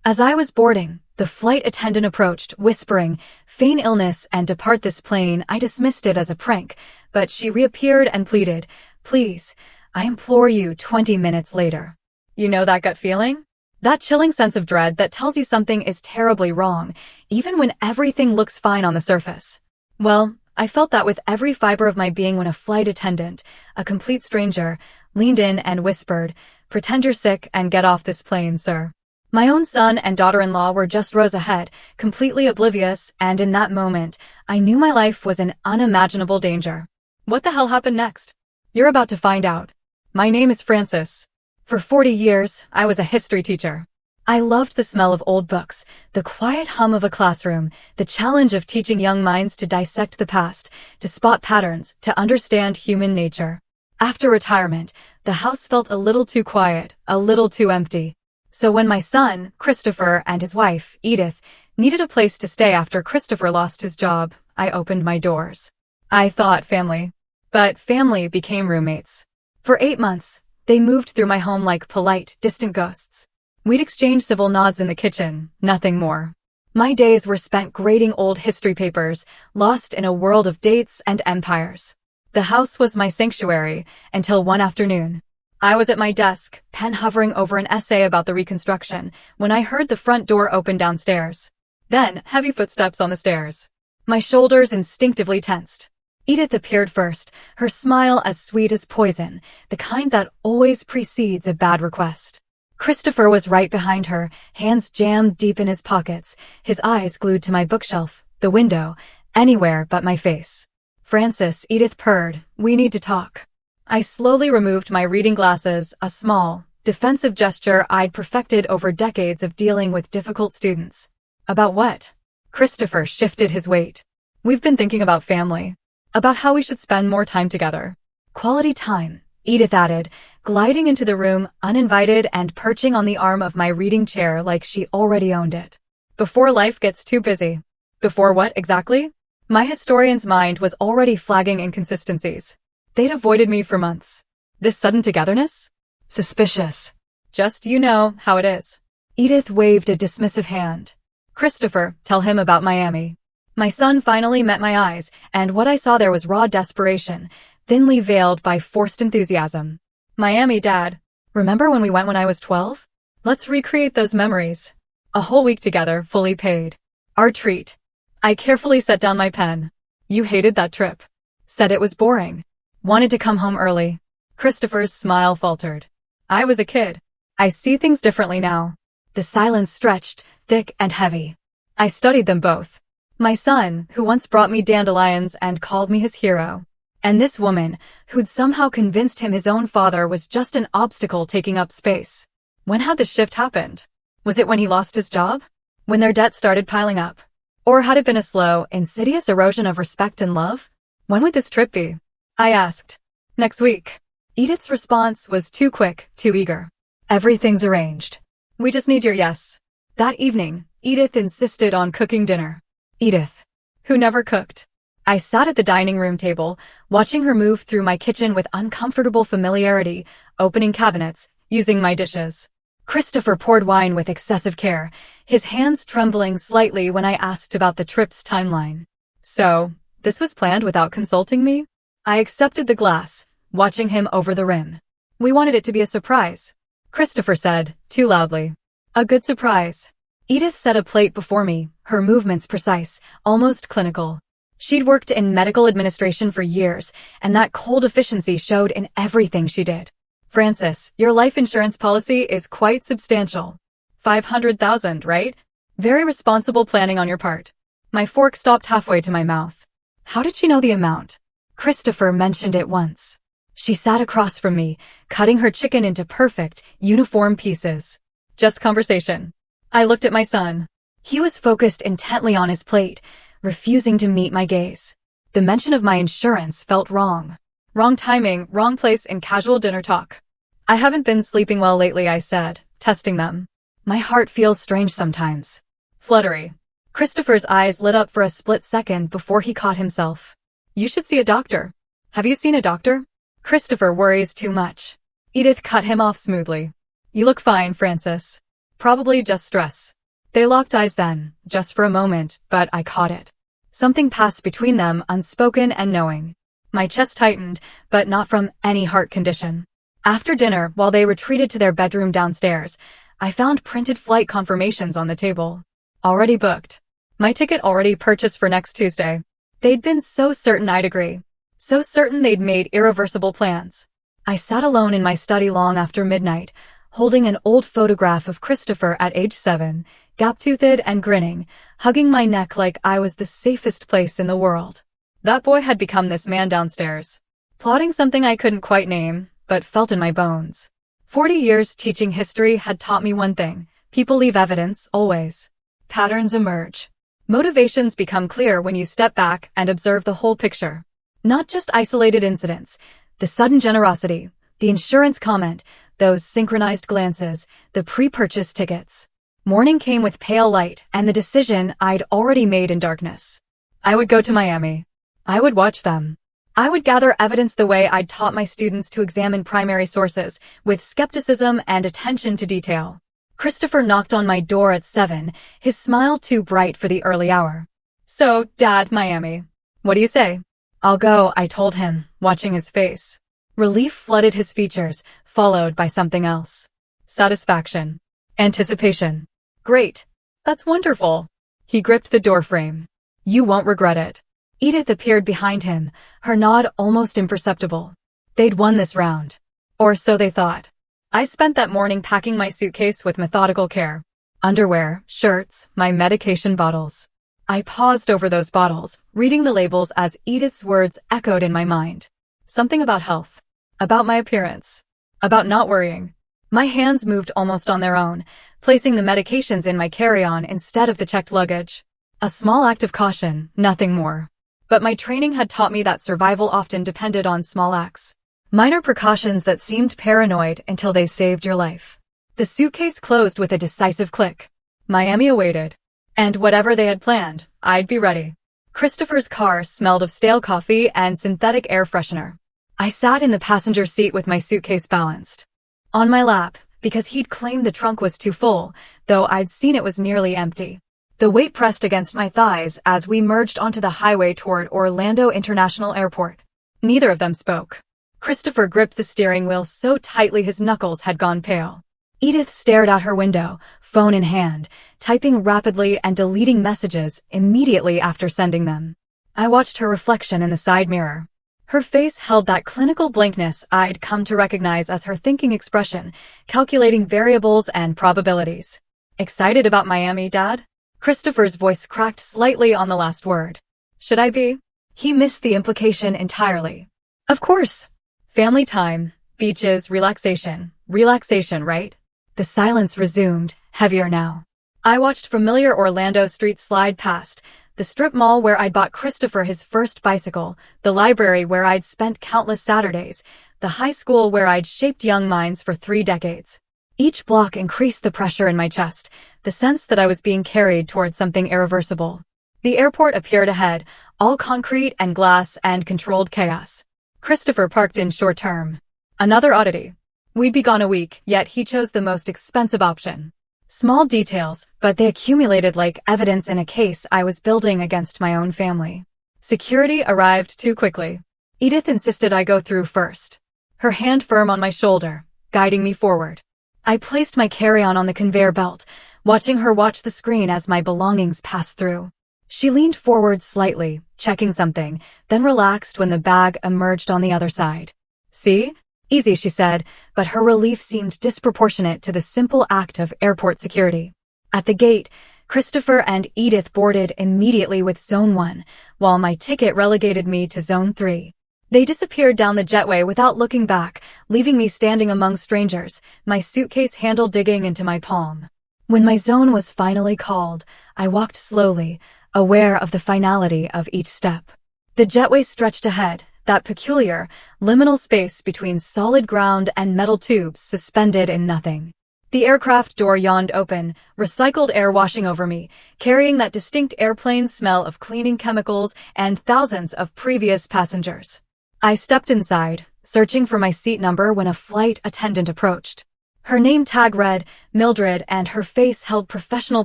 As I was boarding, the flight attendant approached, whispering, "Feign illness and depart this plane." I dismissed it as a prank, but she reappeared and pleaded, "Please, I implore you." 20 minutes later. You know that gut feeling? That chilling sense of dread that tells you something is terribly wrong, even when everything looks fine on the surface. Well, I felt that with every fiber of my being when a flight attendant, a complete stranger, leaned in and whispered, "Pretend you're sick and get off this plane, sir." My own son and daughter-in-law were just rows ahead, completely oblivious, and in that moment, I knew my life was in unimaginable danger. What the hell happened next? You're about to find out. My name is Francis. For 40 years, I was a history teacher. I loved the smell of old books, the quiet hum of a classroom, the challenge of teaching young minds to dissect the past, to spot patterns, to understand human nature. After retirement, the house felt a little too quiet, a little too empty. So when my son, Christopher, and his wife, Edith, needed a place to stay after Christopher lost his job, I opened my doors. I thought family. But family became roommates. For 8 months, they moved through my home like polite, distant ghosts. We'd exchange civil nods in the kitchen, nothing more. My days were spent grading old history papers, lost in a world of dates and empires. The house was my sanctuary, until one afternoon. I was at my desk, pen hovering over an essay about the Reconstruction, when I heard the front door open downstairs. Then, heavy footsteps on the stairs. My shoulders instinctively tensed. Edith appeared first, her smile as sweet as poison, the kind that always precedes a bad request. Christopher was right behind her, hands jammed deep in his pockets, his eyes glued to my bookshelf, the window, anywhere but my face. "Francis," Edith purred, "we need to talk." I slowly removed my reading glasses, a small, defensive gesture I'd perfected over decades of dealing with difficult students. "About what?" Christopher shifted his weight. "We've been thinking about family. About how we should spend more time together." "Quality time," Edith added, gliding into the room, uninvited and perching on the arm of my reading chair like she already owned it. "Before life gets too busy." Before what exactly? My historian's mind was already flagging inconsistencies. They'd avoided me for months. This sudden togetherness? Suspicious. "Just you know how it is." Edith waved a dismissive hand. "Christopher, tell him about Miami." My son finally met my eyes, and what I saw there was raw desperation, thinly veiled by forced enthusiasm. "Miami, Dad. Remember when we went when I was 12? Let's recreate those memories. A whole week together, fully paid. Our treat." I carefully set down my pen. "You hated that trip. Said it was boring. Wanted to come home early." Christopher's smile faltered. "I was a kid. I see things differently now." The silence stretched, thick and heavy. I studied them both. My son, who once brought me dandelions and called me his hero. And this woman, who'd somehow convinced him his own father was just an obstacle taking up space. When had the shift happened? Was it when he lost his job? When their debt started piling up? Or had it been a slow, insidious erosion of respect and love? When would this trip be? I asked. "Next week." Edith's response was too quick, too eager. "Everything's arranged. We just need your yes." That evening, Edith insisted on cooking dinner. Edith, who never cooked. I sat at the dining room table, watching her move through my kitchen with uncomfortable familiarity, opening cabinets, using my dishes. Christopher poured wine with excessive care, his hands trembling slightly when I asked about the trip's timeline. "So, this was planned without consulting me?" I accepted the glass, watching him over the rim. "We wanted it to be a surprise," Christopher said, too loudly. "A good surprise." Edith set a plate before me, her movements precise, almost clinical. She'd worked in medical administration for years, and that cold efficiency showed in everything she did. "Francis, your life insurance policy is quite substantial. 500,000, right? Very responsible planning on your part." My fork stopped halfway to my mouth. How did she know the amount? Christopher mentioned it once. She sat across from me, cutting her chicken into perfect, uniform pieces. Just conversation. I looked at my son. He was focused intently on his plate, refusing to meet my gaze. The mention of my insurance felt wrong. Wrong timing, wrong place in casual dinner talk. "I haven't been sleeping well lately," I said, testing them. "My heart feels strange sometimes." Fluttery. Christopher's eyes lit up for a split second before he caught himself. "You should see a doctor." "Have you seen a doctor?" "Christopher worries too much." Edith cut him off smoothly. "You look fine, Francis." Probably just stress. They locked eyes then, just for a moment, but I caught it. Something passed between them, unspoken and knowing. My chest tightened, but not from any heart condition. After dinner, while they retreated to their bedroom downstairs, I found printed flight confirmations on the table. Already booked. My ticket already purchased for next Tuesday. They'd been so certain I'd agree. So certain they'd made irreversible plans. I sat alone in my study long after midnight, holding an old photograph of Christopher at age 7, gap-toothed and grinning, hugging my neck like I was the safest place in the world. That boy had become this man downstairs, plotting something I couldn't quite name, but felt in my bones. 40 years teaching history had taught me one thing: people leave evidence, always. Patterns emerge. Motivations become clear when you step back and observe the whole picture. Not just isolated incidents, the sudden generosity, the insurance comment, those synchronized glances, the pre-purchase tickets. Morning came with pale light and the decision I'd already made in darkness. I would go to Miami. I would watch them. I would gather evidence the way I'd taught my students to examine primary sources, with skepticism and attention to detail. Christopher knocked on my door at 7, his smile too bright for the early hour. "So, Dad, Miami. What do you say?" "I'll go," I told him, watching his face. Relief flooded his features, followed by something else. Satisfaction. Anticipation. "Great. That's wonderful." He gripped the doorframe. "You won't regret it." Edith appeared behind him, her nod almost imperceptible. They'd won this round. Or so they thought. I spent that morning packing my suitcase with methodical care. Underwear, shirts, my medication bottles. I paused over those bottles, reading the labels as Edith's words echoed in my mind. Something about health. About my appearance. About not worrying. My hands moved almost on their own, placing the medications in my carry-on instead of the checked luggage. A small act of caution, nothing more. But my training had taught me that survival often depended on small acts. Minor precautions that seemed paranoid until they saved your life. The suitcase closed with a decisive click. Miami awaited. And whatever they had planned, I'd be ready. Christopher's car smelled of stale coffee and synthetic air freshener. I sat in the passenger seat with my suitcase balanced on my lap, because he'd claimed the trunk was too full, though I'd seen it was nearly empty. The weight pressed against my thighs as we merged onto the highway toward Orlando International Airport. Neither of them spoke. Christopher gripped the steering wheel so tightly his knuckles had gone pale. Edith stared out her window, phone in hand, typing rapidly and deleting messages immediately after sending them. I watched her reflection in the side mirror. Her face held that clinical blankness I'd come to recognize as her thinking expression, calculating variables and probabilities. "Excited about Miami, Dad?" Christopher's voice cracked slightly on the last word. Should I be? He missed the implication entirely. Of course. Family time, beaches, relaxation, right? The silence resumed, heavier now. I watched familiar Orlando streets slide past, the strip mall where I'd bought Christopher his first bicycle, the library where I'd spent countless Saturdays, the high school where I'd shaped young minds for 3 decades. Each block increased the pressure in my chest, the sense that I was being carried toward something irreversible. The airport appeared ahead, all concrete and glass and controlled chaos. Christopher parked in short term. Another oddity. We'd be gone a week, yet he chose the most expensive option. Small details, but they accumulated like evidence in a case I was building against my own family. Security arrived too quickly. Edith insisted I go through first. Her hand firm on my shoulder, guiding me forward. I placed my carry-on on the conveyor belt, watching her watch the screen as my belongings passed through. She leaned forward slightly, checking something, then relaxed when the bag emerged on the other side. "See? Easy," she said, but her relief seemed disproportionate to the simple act of airport security. At the gate, Christopher and Edith boarded immediately with Zone 1, while my ticket relegated me to Zone 3. They disappeared down the jetway without looking back, leaving me standing among strangers, my suitcase handle digging into my palm. When my zone was finally called, I walked slowly, aware of the finality of each step. The jetway stretched ahead, that peculiar, liminal space between solid ground and metal tubes suspended in nothing. The aircraft door yawned open, recycled air washing over me, carrying that distinct airplane smell of cleaning chemicals and thousands of previous passengers. I stepped inside, searching for my seat number when a flight attendant approached. Her name tag read Mildred, and her face held professional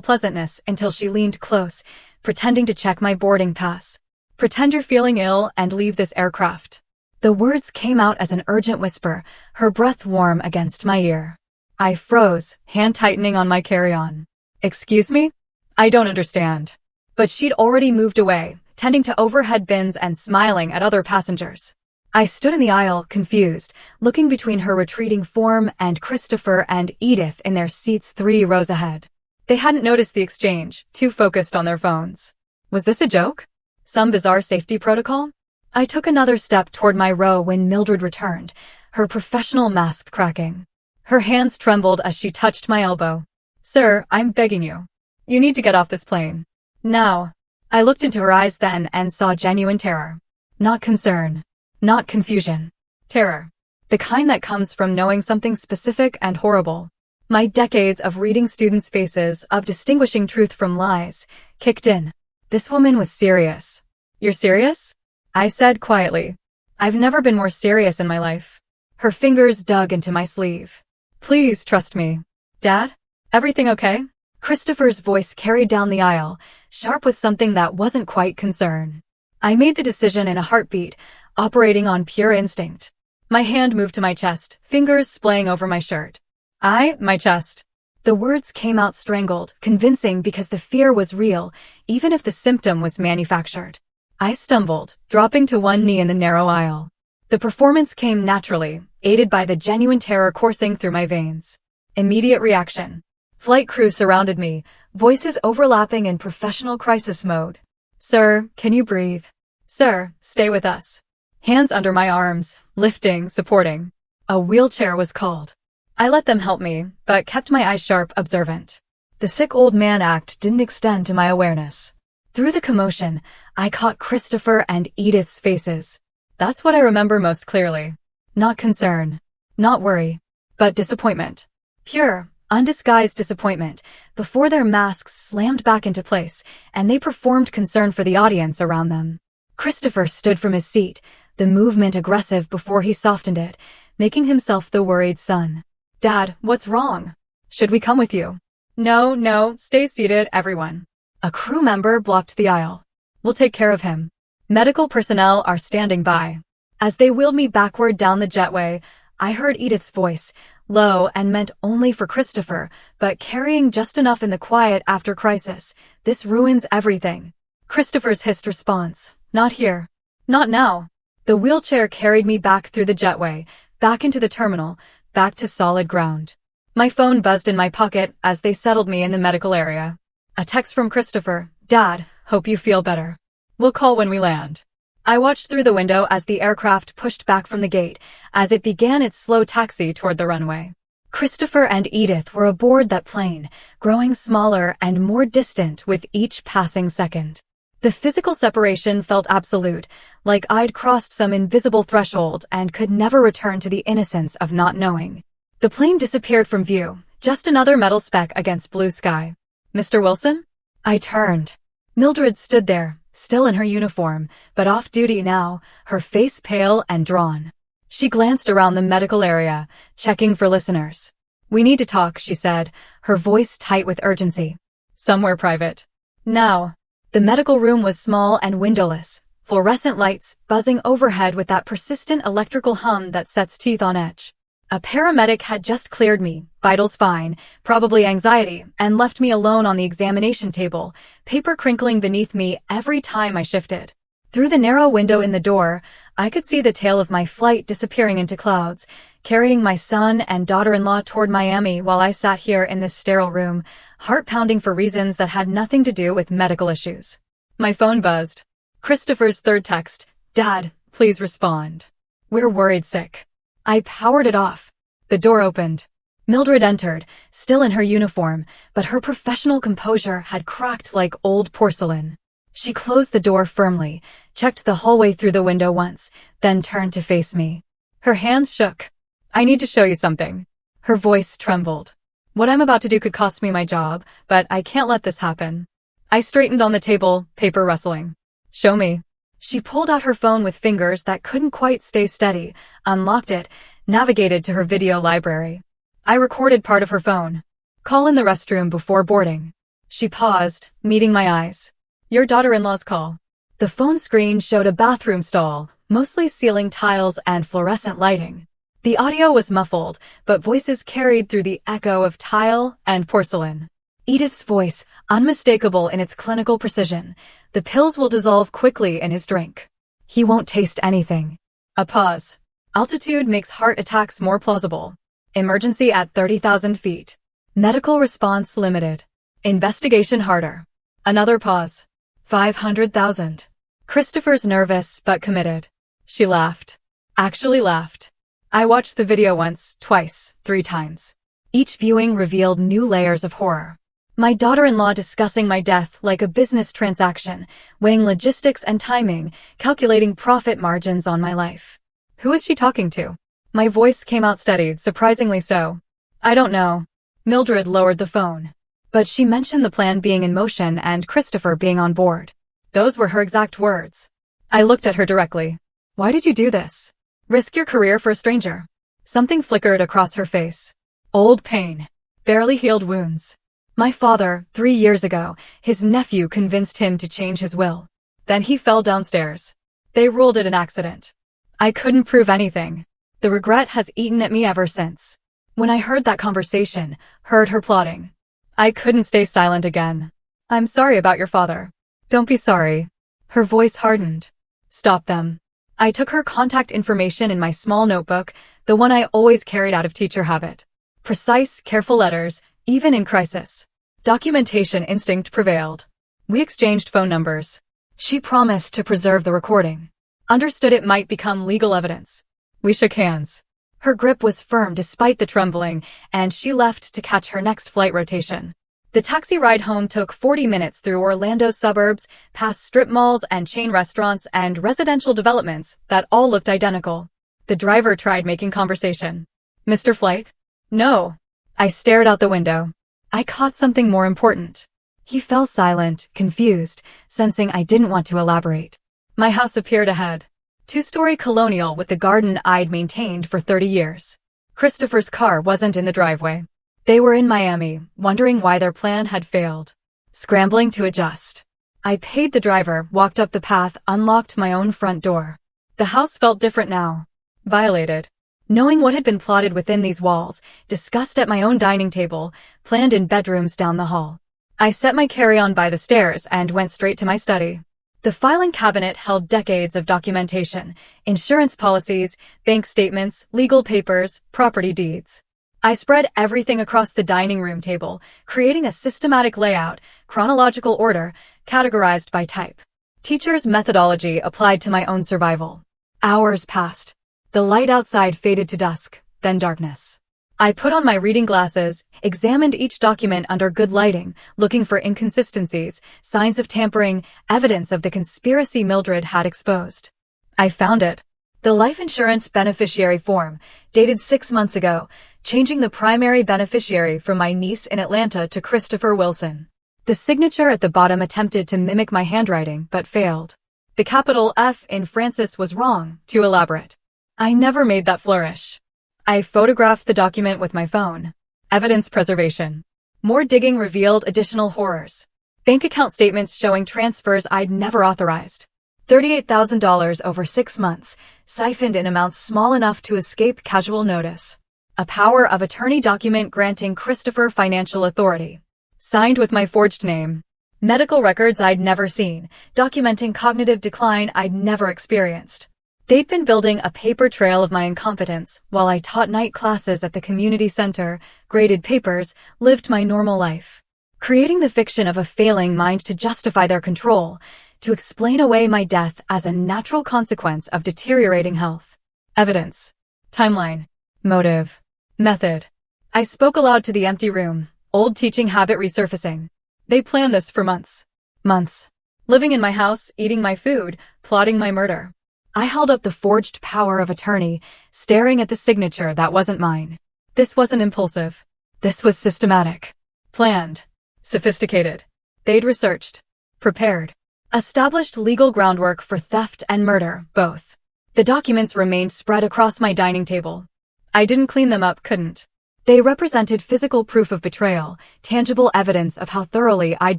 pleasantness until she leaned close, pretending to check my boarding pass. "Pretend you're feeling ill and leave this aircraft." The words came out as an urgent whisper, her breath warm against my ear. I froze, hand tightening on my carry-on. "Excuse me? I don't understand." But she'd already moved away, tending to overhead bins and smiling at other passengers. I stood in the aisle, confused, looking between her retreating form and Christopher and Edith in their seats 3 rows ahead. They hadn't noticed the exchange, too focused on their phones. Was this a joke? Some bizarre safety protocol? I took another step toward my row when Mildred returned, her professional mask cracking. Her hands trembled as she touched my elbow. "Sir, I'm begging you. You need to get off this plane. Now." I looked into her eyes then and saw genuine terror. Not concern. Not confusion. Terror. The kind that comes from knowing something specific and horrible. My decades of reading students' faces, of distinguishing truth from lies, kicked in. This woman was serious. "You're serious?" I said quietly. "I've never been more serious in my life." Her fingers dug into my sleeve. "Please trust me." "Dad? Everything okay?" Christopher's voice carried down the aisle, sharp with something that wasn't quite concern. I made the decision in a heartbeat, operating on pure instinct. My hand moved to my chest, fingers splaying over my shirt. My chest." The words came out strangled, convincing because the fear was real, even if the symptom was manufactured. I stumbled, dropping to one knee in the narrow aisle. The performance came naturally, aided by the genuine terror coursing through my veins. Immediate reaction. Flight crew surrounded me, voices overlapping in professional crisis mode. "Sir, can you breathe? Sir, stay with us." Hands under my arms, lifting, supporting. A wheelchair was called. I let them help me, but kept my eyes sharp, observant. The sick old man act didn't extend to my awareness. Through the commotion, I caught Christopher and Edith's faces. That's what I remember most clearly. Not concern, not worry, but disappointment. Pure, undisguised disappointment, before their masks slammed back into place, and they performed concern for the audience around them. Christopher stood from his seat, the movement aggressive before he softened it, making himself the worried son. "Dad, what's wrong? Should we come with you?" No, stay seated, everyone." A crew member blocked the aisle. "We'll take care of him. Medical personnel are standing by." As they wheeled me backward down the jetway, I heard Edith's voice, low and meant only for Christopher, but carrying just enough in the quiet after crisis. "This ruins everything." Christopher's hissed response. "Not here. Not now." The wheelchair carried me back through the jetway, back into the terminal, back to solid ground. My phone buzzed in my pocket as they settled me in the medical area. A text from Christopher. "Dad, hope you feel better. We'll call when we land." I watched through the window as the aircraft pushed back from the gate, as it began its slow taxi toward the runway. Christopher and Edith were aboard that plane, growing smaller and more distant with each passing second. The physical separation felt absolute, like I'd crossed some invisible threshold and could never return to the innocence of not knowing. The plane disappeared from view, just another metal speck against blue sky. "Mr. Wilson?" I turned. Mildred stood there, still in her uniform, but off-duty now, her face pale and drawn. She glanced around the medical area, checking for listeners. "We need to talk," she said, her voice tight with urgency. "Somewhere private." Now. The medical room was small and windowless, fluorescent lights buzzing overhead with that persistent electrical hum that sets teeth on edge. A paramedic had just cleared me, vitals fine, probably anxiety, and left me alone on the examination table, paper crinkling beneath me every time I shifted. Through the narrow window in the door, I could see the tail of my flight disappearing into clouds, carrying my son and daughter-in-law toward Miami while I sat here in this sterile room, heart-pounding for reasons that had nothing to do with medical issues. My phone buzzed. Christopher's third text. "Dad, please respond. We're worried sick." I powered it off. The door opened. Mildred entered, still in her uniform, but her professional composure had cracked like old porcelain. She closed the door firmly, checked the hallway through the window once, then turned to face me. Her hands shook. "I need to show you something." Her voice trembled. "What I'm about to do could cost me my job, but I can't let this happen." I straightened on the table, paper rustling. "Show me." She pulled out her phone with fingers that couldn't quite stay steady, unlocked it, navigated to her video library. I recorded part of her phone. Call in the restroom before boarding. She paused, meeting my eyes. Your daughter-in-law's call. The phone screen showed a bathroom stall, mostly ceiling tiles and fluorescent lighting. The audio was muffled, but voices carried through the echo of tile and porcelain. Edith's voice, unmistakable in its clinical precision. The pills will dissolve quickly in his drink. He won't taste anything. A pause. Altitude makes heart attacks more plausible. Emergency at 30,000 feet. Medical response limited. Investigation harder. Another pause. 500,000. Christopher's nervous but committed. She laughed. Actually laughed. I watched the video once, twice, 3 times. Each viewing revealed new layers of horror. My daughter-in-law discussing my death like a business transaction, weighing logistics and timing, calculating profit margins on my life. Who is she talking to? My voice came out steadied, surprisingly so. I don't know. Mildred lowered the phone. But she mentioned the plan being in motion and Christopher being on board. Those were her exact words. I looked at her directly. Why did you do this? Risk your career for a stranger? Something flickered across her face. Old pain. Barely healed wounds. My father, 3 years ago, his nephew convinced him to change his will. Then he fell downstairs. They ruled it an accident. I couldn't prove anything. The regret has eaten at me ever since. When I heard that conversation, heard her plotting, I couldn't stay silent again. I'm sorry about your father. Don't be sorry. Her voice hardened. Stop them. I took her contact information in my small notebook, the one I always carried out of teacher habit. Precise, careful letters, even in crisis. Documentation instinct prevailed. We exchanged phone numbers. She promised to preserve the recording. Understood it might become legal evidence. We shook hands. Her grip was firm despite the trembling, and she left to catch her next flight rotation. The taxi ride home took 40 minutes through Orlando's suburbs, past strip malls and chain restaurants and residential developments that all looked identical. The driver tried making conversation. Mr. Flight? No. I stared out the window. I caught something more important. He fell silent, confused, sensing I didn't want to elaborate. My house appeared ahead. 2-story colonial with the garden I'd maintained for 30 years. Christopher's car wasn't in the driveway. They were in Miami, wondering why their plan had failed. Scrambling to adjust. I paid the driver, walked up the path, unlocked my own front door. The house felt different now. Violated. Knowing what had been plotted within these walls, discussed at my own dining table, planned in bedrooms down the hall. I set my carry-on by the stairs and went straight to my study. The filing cabinet held decades of documentation, insurance policies, bank statements, legal papers, property deeds. I spread everything across the dining room table, creating a systematic layout, chronological order, categorized by type. Teacher's methodology applied to my own survival. Hours passed. The light outside faded to dusk, then darkness. I put on my reading glasses, examined each document under good lighting, looking for inconsistencies, signs of tampering, evidence of the conspiracy Mildred had exposed. I found it. The life insurance beneficiary form, dated 6 months ago, changing the primary beneficiary from my niece in Atlanta to Christopher Wilson. The signature at the bottom attempted to mimic my handwriting, but failed. The capital F in Francis was wrong, too elaborate. I never made that flourish. I photographed the document with my phone. Evidence preservation. More digging revealed additional horrors. Bank account statements showing transfers I'd never authorized. $38,000 over 6 months, siphoned in amounts small enough to escape casual notice. A power of attorney document granting Christopher financial authority. Signed with my forged name. Medical records I'd never seen, documenting cognitive decline I'd never experienced. They'd been building a paper trail of my incompetence while I taught night classes at the community center, graded papers, lived my normal life. Creating the fiction of a failing mind to justify their control, to explain away my death as a natural consequence of deteriorating health. Evidence. Timeline. Motive. Method. I spoke aloud to the empty room, old teaching habit resurfacing. They planned this for months. Months. Living in my house, eating my food, plotting my murder. I held up the forged power of attorney, staring at the signature that wasn't mine. This wasn't impulsive. This was systematic. Planned. Sophisticated. They'd researched. Prepared. Established legal groundwork for theft and murder, both. The documents remained spread across my dining table. I didn't clean them up, couldn't. They represented physical proof of betrayal, tangible evidence of how thoroughly I'd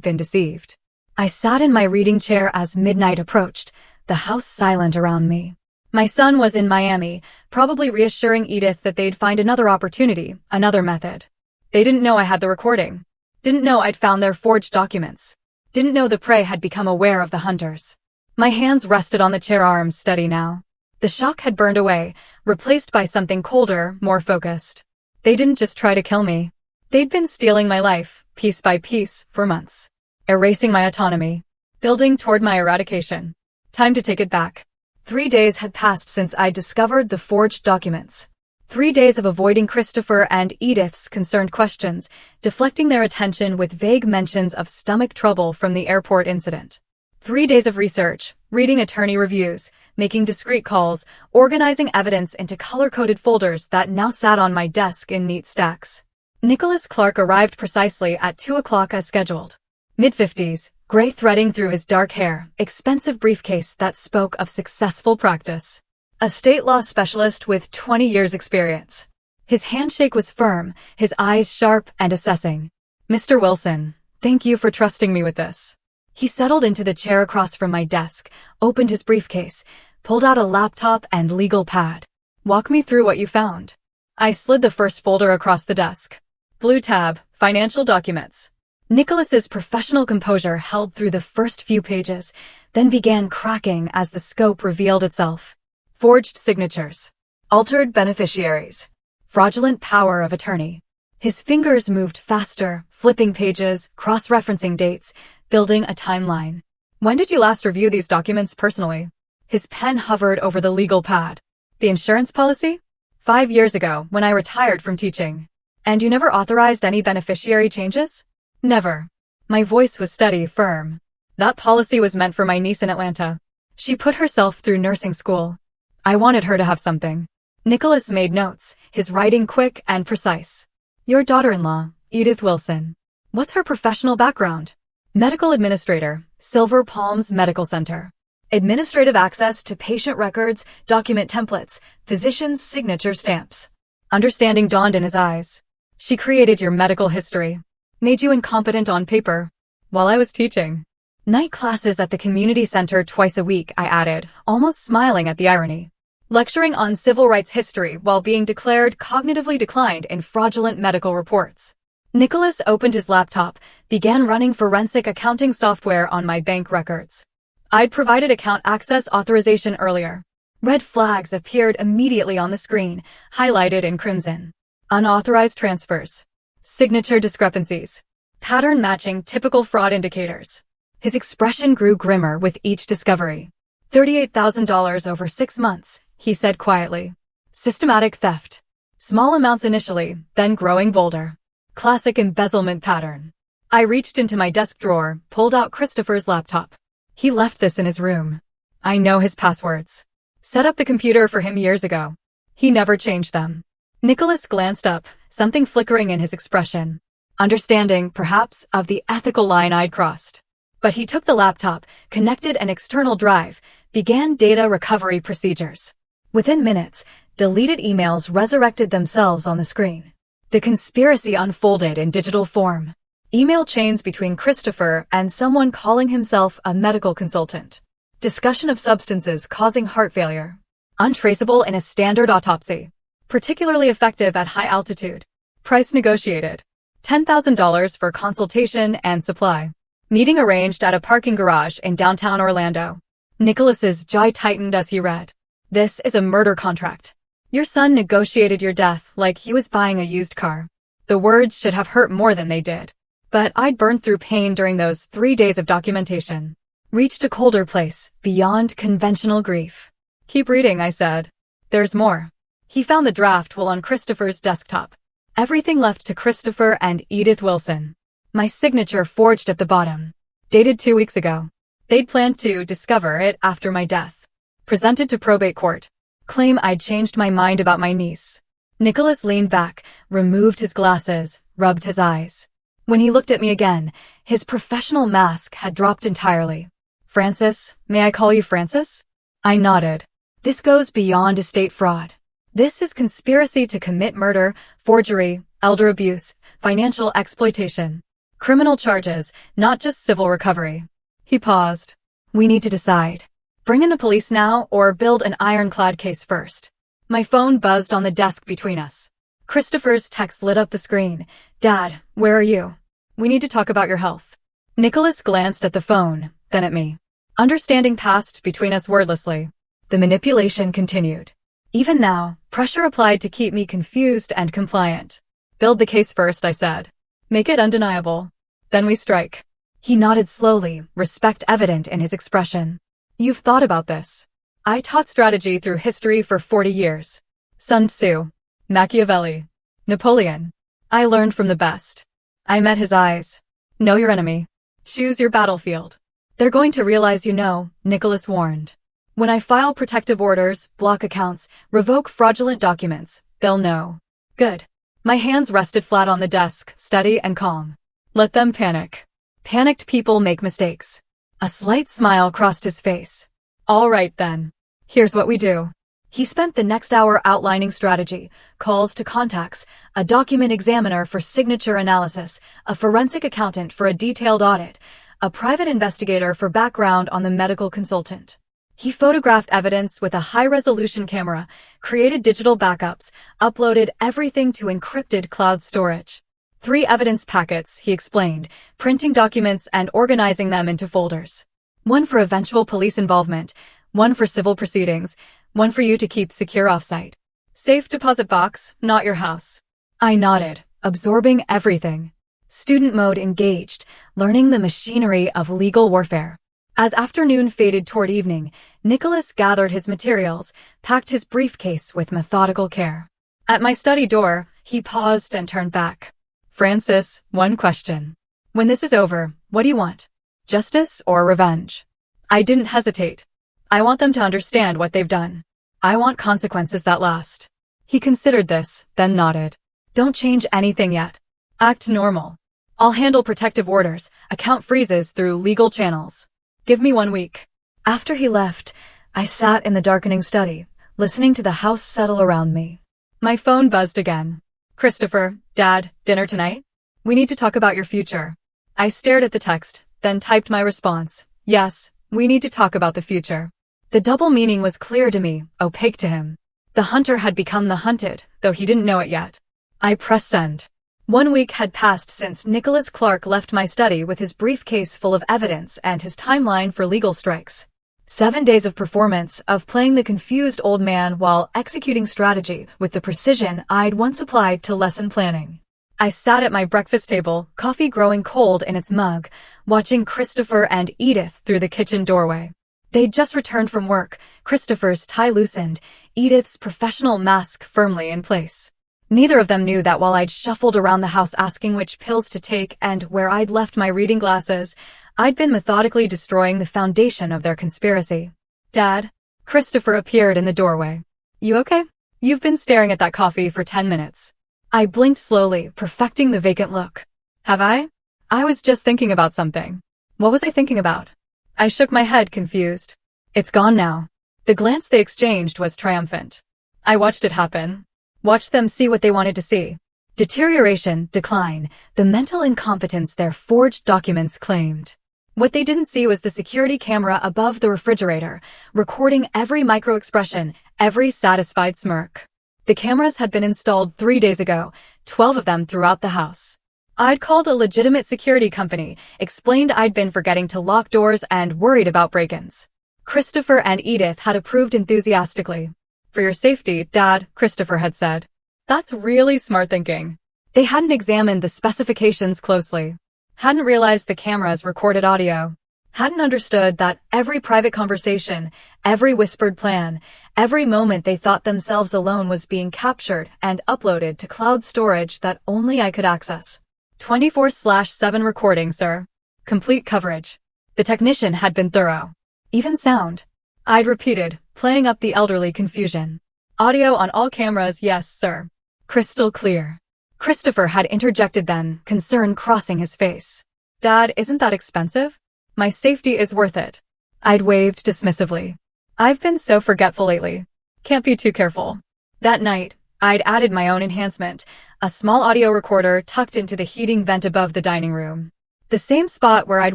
been deceived. I sat in my reading chair as midnight approached, the house silent around me. My son was in Miami, probably reassuring Edith that they'd find another opportunity, another method. They didn't know I had the recording. Didn't know I'd found their forged documents. Didn't know the prey had become aware of the hunters. My hands rested on the chair arms, steady now. The shock had burned away, replaced by something colder, more focused. They didn't just try to kill me. They'd been stealing my life, piece by piece, for months. Erasing my autonomy. Building toward my eradication. Time to take it back. 3 days had passed since I discovered the forged documents. 3 days of avoiding Christopher and Edith's concerned questions, deflecting their attention with vague mentions of stomach trouble from the airport incident. 3 days of research, reading attorney reviews, making discreet calls, organizing evidence into color-coded folders that now sat on my desk in neat stacks. Nicholas Clark arrived precisely at 2 o'clock as scheduled. Mid-50s, gray threading through his dark hair, expensive briefcase that spoke of successful practice. A state law specialist with 20 years' experience. His handshake was firm, his eyes sharp and assessing. "Mr. Wilson, thank you for trusting me with this." He settled into the chair across from my desk, opened his briefcase, pulled out a laptop and legal pad. "Walk me through what you found." I slid the first folder across the desk. Blue tab, financial documents. Nicholas's professional composure held through the first few pages, then began cracking as the scope revealed itself. Forged signatures. Altered beneficiaries. Fraudulent power of attorney. His fingers moved faster, flipping pages, cross-referencing dates, building a timeline. "When did you last review these documents personally?" His pen hovered over the legal pad. "The insurance policy?" 5 years ago, when I retired from teaching. "And you never authorized any beneficiary changes?" "Never." My voice was steady, firm. "That policy was meant for my niece in Atlanta. She put herself through nursing school. I wanted her to have something." Nicholas made notes, his writing quick and precise. "Your daughter-in-law, Edith Wilson. What's her professional background?" "Medical administrator, Silver Palms Medical Center. Administrative access to patient records, document templates, physicians' signature stamps." Understanding dawned in his eyes. "She created your medical history. Made you incompetent on paper. While I was teaching. Night classes at the community center twice a week," I added, almost smiling at the irony. "Lecturing on civil rights history while being declared cognitively declined in fraudulent medical reports." Nicholas opened his laptop, began running forensic accounting software on my bank records. I'd provided account access authorization earlier. Red flags appeared immediately on the screen, highlighted in crimson. Unauthorized transfers. Signature discrepancies. Pattern matching typical fraud indicators. His expression grew grimmer with each discovery. $38,000 over 6 months, he said quietly. Systematic theft. Small amounts initially, then growing bolder. Classic embezzlement pattern. I reached into my desk drawer, pulled out Christopher's laptop. He left this in his room. I know his passwords. Set up the computer for him years ago. He never changed them. Nicholas glanced up, something flickering in his expression. Understanding, perhaps, of the ethical line I'd crossed. But he took the laptop, connected an external drive, began data recovery procedures. Within minutes, deleted emails resurrected themselves on the screen. The conspiracy unfolded in digital form. Email chains between Christopher and someone calling himself a medical consultant. Discussion of substances causing heart failure. Untraceable in a standard autopsy. Particularly effective at high altitude. Price negotiated. $10,000 for consultation and supply. Meeting arranged at a parking garage in downtown Orlando. Nicholas's jaw tightened as he read. "This is a murder contract. Your son negotiated your death like he was buying a used car." The words should have hurt more than they did. But I'd burned through pain during those 3 days of documentation. Reached a colder place, beyond conventional grief. "Keep reading," I said. "There's more." He found the draft while on Christopher's desktop. Everything left to Christopher and Edith Wilson. My signature forged at the bottom. Dated 2 weeks ago. They'd planned to discover it after my death. Presented to probate court. Claim I'd changed my mind about my niece. Nicholas leaned back, removed his glasses, rubbed his eyes. When he looked at me again, his professional mask had dropped entirely. "Francis, may I call you Francis?" I nodded. "This goes beyond estate fraud. This is conspiracy to commit murder, forgery, elder abuse, financial exploitation. Criminal charges, not just civil recovery. He paused. We need to decide. Bring in the police now or build an ironclad case first. My phone buzzed on the desk between us. Christopher's text lit up the screen. Dad, where are you? We need to talk about your health. Nicholas glanced at the phone, then at me. Understanding passed between us wordlessly. The manipulation continued. Even now, pressure applied to keep me confused and compliant. Build the case first, I said. Make it undeniable. Then we strike. He nodded slowly, respect evident in his expression. You've thought about this. I taught strategy through history for 40 years. Sun Tzu, Machiavelli, Napoleon. I learned from the best. I met his eyes. Know your enemy. Choose your battlefield. They're going to realize you know, Nicholas warned. When I file protective orders, block accounts, revoke fraudulent documents, they'll know. Good. My hands rested flat on the desk, steady and calm. Let them panic. Panicked people make mistakes. A slight smile crossed his face. All right then. Here's what we do. He spent the next hour outlining strategy, calls to contacts, a document examiner for signature analysis, a forensic accountant for a detailed audit, a private investigator for background on the medical consultant. He photographed evidence with a high-resolution camera, created digital backups, uploaded everything to encrypted cloud storage. 3 evidence packets, he explained, printing documents and organizing them into folders. 1 for eventual police involvement, 1 for civil proceedings, 1 for you to keep secure offsite. Safe deposit box, not your house. I nodded, absorbing everything. Student mode engaged, learning the machinery of legal warfare. As afternoon faded toward evening, Nicholas gathered his materials, packed his briefcase with methodical care. At my study door, he paused and turned back. Francis, 1 question. When this is over, what do you want? Justice or revenge? I didn't hesitate. I want them to understand what they've done. I want consequences that last. He considered this, then nodded. Don't change anything yet. Act normal. I'll handle protective orders, account freezes through legal channels. Give me 1 week. After he left, I sat in the darkening study, listening to the house settle around me. My phone buzzed again. Christopher, Dad, dinner tonight? We need to talk about your future. I stared at the text, then typed my response. Yes, we need to talk about the future. The double meaning was clear to me, opaque to him. The hunter had become the hunted, though he didn't know it yet. I pressed send. 1 week had passed since Nicholas Clark left my study with his briefcase full of evidence and his timeline for legal strikes. 7 days of performance, of playing the confused old man while executing strategy with the precision I'd once applied to lesson planning. I sat at my breakfast table, coffee growing cold in its mug, watching Christopher and Edith through the kitchen doorway. They'd just returned from work, Christopher's tie loosened, Edith's professional mask firmly in place. Neither of them knew that while I'd shuffled around the house asking which pills to take and where I'd left my reading glasses, I'd been methodically destroying the foundation of their conspiracy. Dad, Christopher appeared in the doorway. You okay? You've been staring at that coffee for 10 minutes. I blinked slowly, perfecting the vacant look. Have I? I was just thinking about something. What was I thinking about? I shook my head, confused. It's gone now. The glance they exchanged was triumphant. I watched it happen. Watched them see what they wanted to see. Deterioration, decline, the mental incompetence their forged documents claimed. What they didn't see was the security camera above the refrigerator, recording every micro-expression, every satisfied smirk. The cameras had been installed 3 days ago, 12 of them throughout the house. I'd called a legitimate security company, explained I'd been forgetting to lock doors and worried about break-ins. Christopher and Edith had approved enthusiastically. For your safety, Dad, Christopher had said. That's really smart thinking. They hadn't examined the specifications closely. Hadn't realized the cameras recorded audio. Hadn't understood that every private conversation, every whispered plan, every moment they thought themselves alone was being captured and uploaded to cloud storage that only I could access. 24/7 recording, sir. Complete coverage. The technician had been thorough. Even sound. I'd repeated, playing up the elderly confusion. Audio on all cameras, yes, sir. Crystal clear. Christopher had interjected then, concern crossing his face. Dad, isn't that expensive? My safety is worth it. I'd waved dismissively. I've been so forgetful lately. Can't be too careful. That night, I'd added my own enhancement, a small audio recorder tucked into the heating vent above the dining room. The same spot where I'd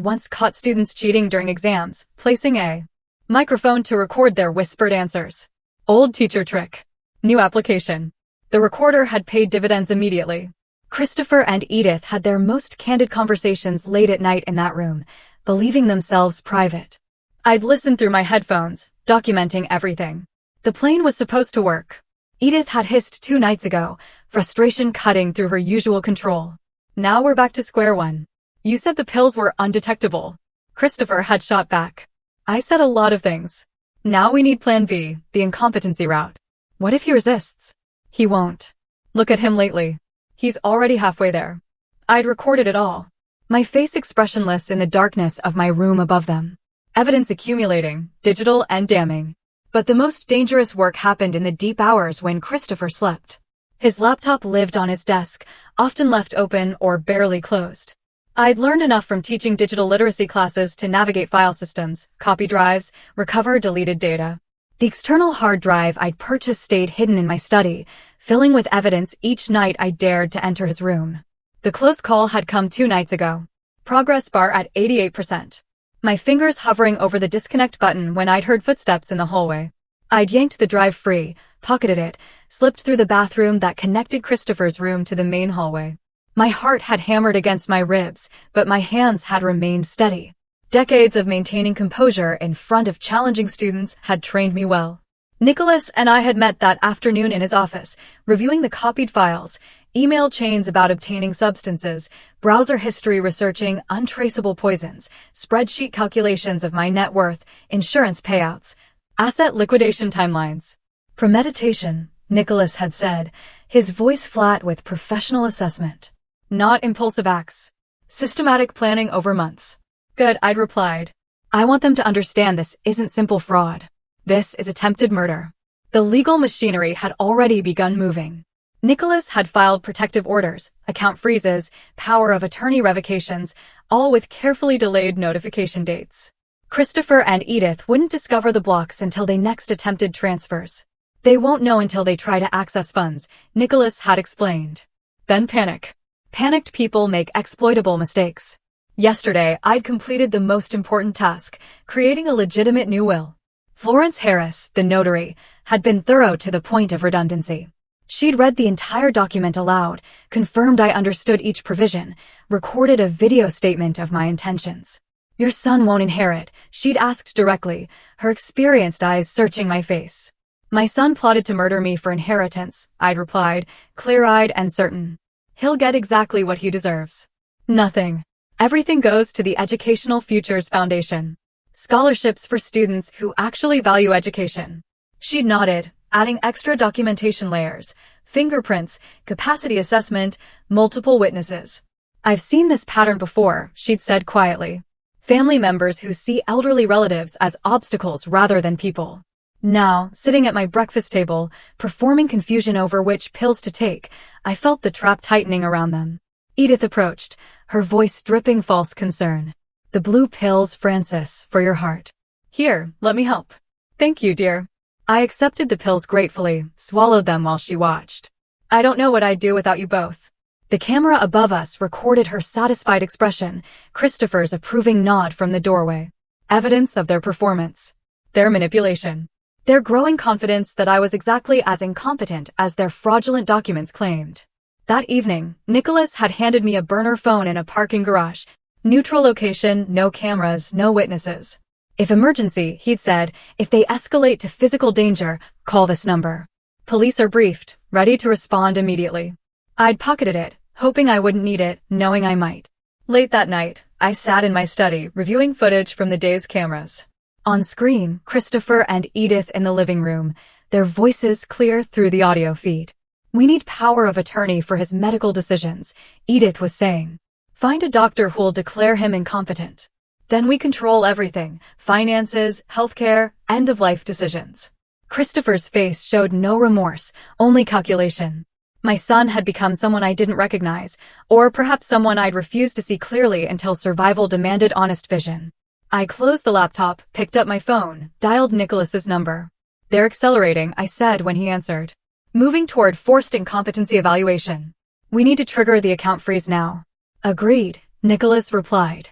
once caught students cheating during exams, placing a microphone to record their whispered answers. Old teacher trick. New application. The recorder had paid dividends immediately. Christopher and Edith had their most candid conversations late at night in that room, believing themselves private. I'd listened through my headphones, documenting everything. The plane was supposed to work. Edith had hissed 2 nights ago, frustration cutting through her usual control. Now we're back to square one. You said the pills were undetectable. Christopher had shot back. I said a lot of things. Now we need plan B, the incompetency route. What if he resists? He won't. Look at him lately. He's already halfway there. I'd recorded it all. My face expressionless in the darkness of my room above them. Evidence accumulating, digital and damning. But the most dangerous work happened in the deep hours when Christopher slept. His laptop lived on his desk, often left open or barely closed. I'd learned enough from teaching digital literacy classes to navigate file systems, copy drives, recover deleted data. The external hard drive I'd purchased stayed hidden in my study, filling with evidence each night I dared to enter his room. The close call had come 2 nights ago. Progress bar at 88%. My fingers hovering over the disconnect button when I'd heard footsteps in the hallway. I'd yanked the drive free, pocketed it, slipped through the bathroom that connected Christopher's room to the main hallway. My heart had hammered against my ribs, but my hands had remained steady. Decades of maintaining composure in front of challenging students had trained me well. Nicholas and I had met that afternoon in his office, reviewing the copied files, email chains about obtaining substances, browser history researching untraceable poisons, spreadsheet calculations of my net worth, insurance payouts, asset liquidation timelines. Premeditation, Nicholas had said, his voice flat with professional assessment. Not impulsive acts. Systematic planning over months. Good, I'd replied. I want them to understand this isn't simple fraud. This is attempted murder. The legal machinery had already begun moving. Nicholas had filed protective orders, account freezes, power of attorney revocations, all with carefully delayed notification dates. Christopher and Edith wouldn't discover the blocks until they next attempted transfers. They won't know until they try to access funds, Nicholas had explained. Then panic. Panicked people make exploitable mistakes. Yesterday, I'd completed the most important task, creating a legitimate new will. Florence Harris, the notary, had been thorough to the point of redundancy. She'd read the entire document aloud, confirmed I understood each provision, recorded a video statement of my intentions. Your son won't inherit, she'd asked directly, her experienced eyes searching my face. My son plotted to murder me for inheritance, I'd replied, clear-eyed and certain. He'll get exactly what he deserves. Nothing. Everything goes to the Educational Futures Foundation. Scholarships for students who actually value education. She'd nodded, adding extra documentation layers, fingerprints, capacity assessment, multiple witnesses. I've seen this pattern before, she'd said quietly. Family members who see elderly relatives as obstacles rather than people. Now, sitting at my breakfast table, performing confusion over which pills to take, I felt the trap tightening around them. Edith approached, her voice dripping false concern. The blue pills, Francis, for your heart. Here, let me help. Thank you, dear. I accepted the pills gratefully, swallowed them while she watched. I don't know what I'd do without you both. The camera above us recorded her satisfied expression, Christopher's approving nod from the doorway. Evidence of their performance. Their manipulation. Their growing confidence that I was exactly as incompetent as their fraudulent documents claimed. That evening, Nicholas had handed me a burner phone in a parking garage. Neutral location, no cameras, no witnesses. If emergency, he'd said, if they escalate to physical danger, call this number. Police are briefed, ready to respond immediately. I'd pocketed it, hoping I wouldn't need it, knowing I might. Late that night, I sat in my study, reviewing footage from the day's cameras. On screen, Christopher and Edith in the living room, their voices clear through the audio feed. We need power of attorney for his medical decisions, Edith was saying. Find a doctor who'll declare him incompetent. Then we control everything, finances, healthcare, end-of-life decisions. Christopher's face showed no remorse, only calculation. My son had become someone I didn't recognize, or perhaps someone I'd refused to see clearly until survival demanded honest vision. I closed the laptop, picked up my phone, dialed Nicholas's number. They're accelerating, I said when he answered. Moving toward forced incompetency evaluation. We need to trigger the account freeze now. Agreed, Nicholas replied.